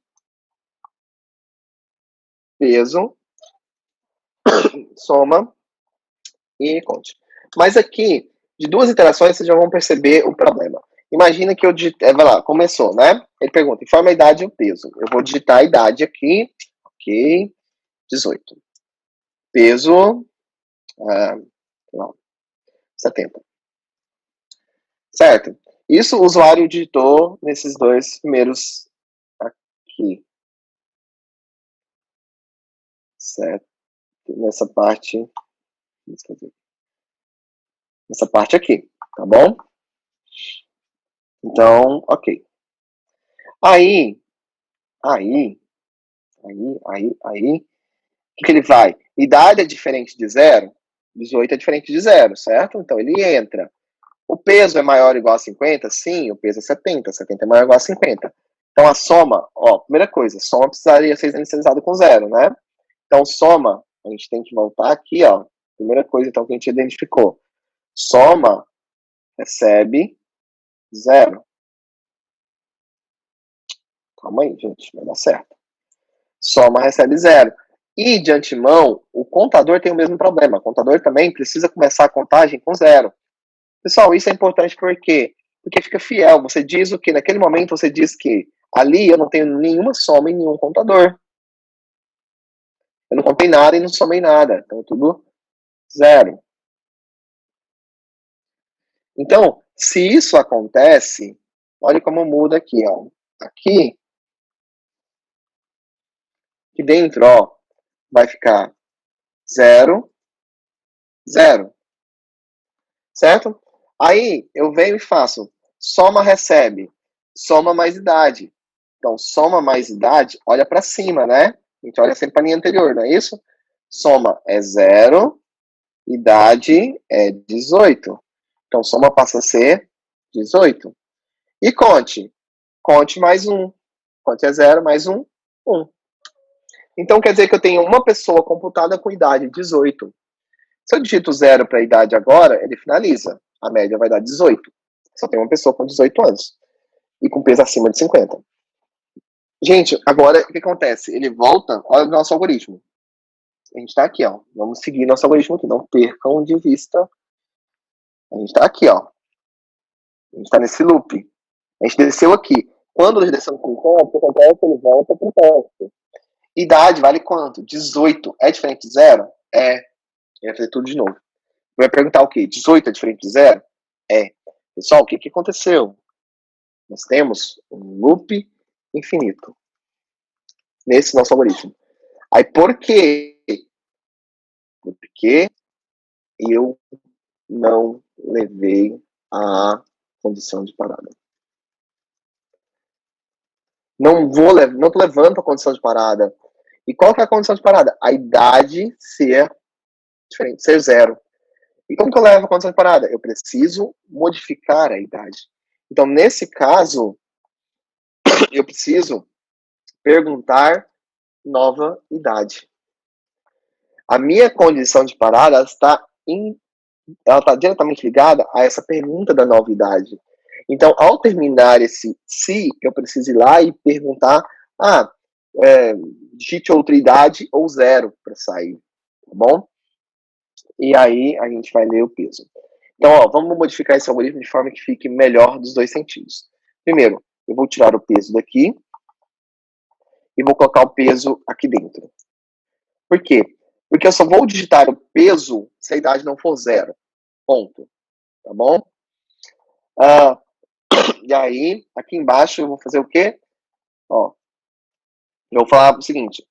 peso, soma e conte. Mas aqui, de duas interações, vocês já vão perceber o problema. Imagina que eu digitei, vai lá, começou, né? Ele pergunta, informa a idade e o peso. Eu vou digitar a idade aqui, ok, 18. Peso, não, 70. Certo? Isso o usuário digitou nesses dois primeiros aqui. Certo? Nessa parte aqui, tá bom? Então, ok. Aí, o que ele vai? Idade é diferente de zero, 18 é diferente de zero, certo? Então ele entra. O peso é maior ou igual a 50? Sim, o peso é 70. 70 é maior ou igual a 50. Então a soma, ó, primeira coisa, soma precisaria ser inicializado com zero, né? Então soma, a gente tem que voltar aqui, ó. Primeira coisa então que a gente identificou. Soma recebe zero. Calma aí, gente, vai dar certo. Soma recebe zero. E de antemão, o contador tem o mesmo problema. O contador também precisa começar a contagem com zero. Pessoal, isso é importante por quê? Porque fica fiel. Você diz o que? Naquele momento você diz que ali eu não tenho nenhuma soma e nenhum contador. Eu não contei nada e não somei nada. Então tudo zero. Então, se isso acontece, olha como muda aqui, ó. Aqui dentro, ó, vai ficar 0, 0. Certo? Aí eu venho e faço soma recebe, soma mais idade. Então, soma mais idade, olha para cima, né? A gente olha sempre para a linha anterior, não é isso? Soma é 0, idade é 18. Então, soma passa a ser 18. E conte. Conte mais 1. Conte é 0 mais 1, 1. Então, quer dizer que eu tenho uma pessoa computada com idade 18. Se eu digito 0 para a idade agora, ele finaliza. A média vai dar 18. Só tem uma pessoa com 18 anos. E com peso acima de 50. Gente, agora o que acontece? Ele volta, olha o nosso algoritmo. A gente está aqui, ó. Vamos seguir nosso algoritmo aqui. Não percam de vista. A gente está aqui, ó. A gente está nesse loop. A gente desceu aqui. Quando ele desceu com o que acontece? Ele volta para o teste. Idade vale quanto? 18. É diferente de 0? É. Ele vai fazer tudo de novo. Vai perguntar o quê? 18 é diferente de 0? É. Pessoal, o que aconteceu? Nós temos um loop infinito nesse nosso algoritmo. Aí por quê? Porque eu não levei a condição de parada. Não tô levando a condição de parada. E qual que é a condição de parada? A idade ser diferente, ser 0. E como que eu levo a condição de parada? Eu preciso modificar a idade. Então, nesse caso, eu preciso perguntar nova idade. A minha condição de parada está diretamente ligada a essa pergunta da nova idade. Então, ao terminar esse se, eu preciso ir lá e perguntar, digite outra idade ou 0 para sair, tá bom? E aí a gente vai ler o peso. Então, ó, vamos modificar esse algoritmo de forma que fique melhor dos dois sentidos. Primeiro, eu vou tirar o peso daqui e vou colocar o peso aqui dentro. Por quê? Porque eu só vou digitar o peso se a idade não for 0. Ponto. Tá bom? E aí, aqui embaixo eu vou fazer o quê? Ó, eu vou falar o seguinte: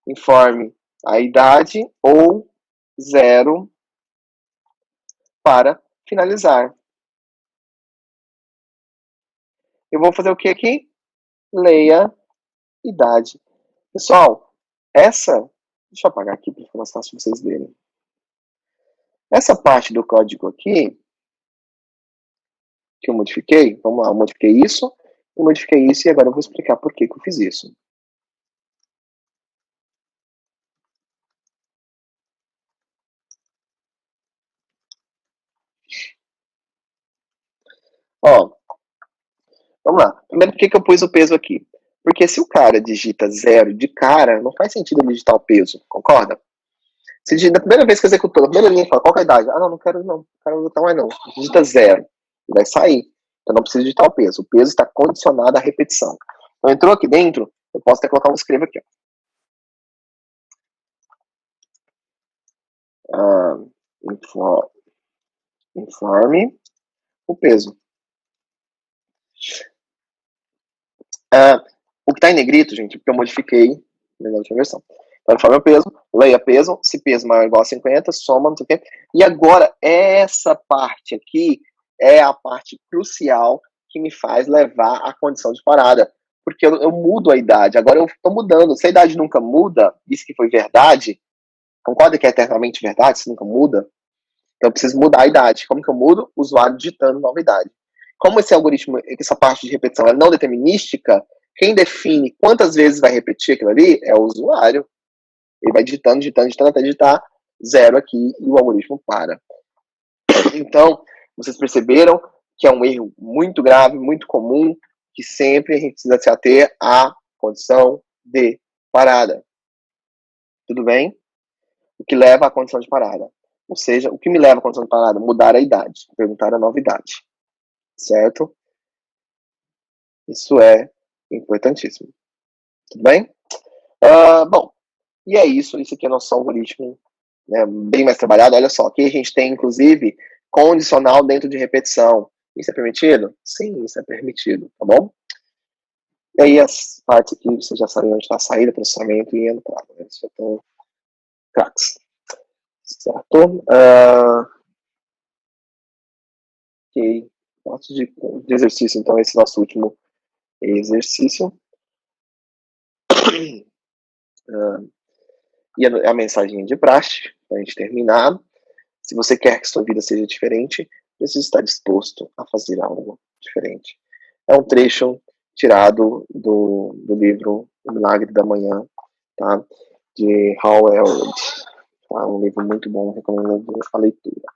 informe a idade ou 0 para finalizar. Eu vou fazer o que aqui? Leia idade. Pessoal, deixa eu apagar aqui para ficar mais fácil vocês verem. Essa parte do código aqui, que eu modifiquei, vamos lá, eu modifiquei isso e agora eu vou explicar por que eu fiz isso. Ó, vamos lá. Primeiro, por que eu pus o peso aqui? Porque se o cara digita 0 de cara, não faz sentido ele digitar o peso, concorda? Se digita, na primeira vez que executou, na primeira linha, fala, qual é a idade? Não quero digitar mais não. Digita 0, vai sair. Então não precisa digitar o peso. O peso está condicionado à repetição. Então entrou aqui dentro, eu posso até colocar um escrevo aqui, ó. Informe o peso. O que está em negrito, gente, porque eu modifiquei na última versão. Então, informe o peso, leia peso, se peso maior ou igual a 50, soma, não sei o quê. E agora, essa parte aqui é a parte crucial que me faz levar à condição de parada. Porque eu mudo a idade, agora eu estou mudando. Se a idade nunca muda, isso que foi verdade, concorda que é eternamente verdade, se nunca muda? Então eu preciso mudar a idade. Como que eu mudo? O usuário digitando nova idade. Como esse algoritmo, essa parte de repetição é não determinística, quem define quantas vezes vai repetir aquilo ali é o usuário. Ele vai digitando, digitando, digitando até digitar 0 aqui e o algoritmo para. Então, vocês perceberam que é um erro muito grave, muito comum, que sempre a gente precisa se ater à condição de parada. Tudo bem? O que leva à condição de parada. Ou seja, o que me leva à condição de parada? Mudar a idade, perguntar a nova idade. Certo? Isso é importantíssimo. Tudo bem? Bom, e é isso. Isso aqui é nosso algoritmo, né, bem mais trabalhado. Olha só, aqui a gente tem, inclusive, condicional dentro de repetição. Isso é permitido? Sim, isso é permitido, tá bom? E aí as partes aqui, vocês já sabem onde está a saída, processamento e entrada. Né? Isso já estão craques. Certo? Ok. Parte de exercício, então, esse nosso último exercício. E a mensagem de praxe, para a gente terminar. Se você quer que sua vida seja diferente, precisa estar disposto a fazer algo diferente. É um trecho tirado do livro O Milagre da Manhã, tá? De Hal Elrod. Tá? Um livro muito bom, recomendo a leitura.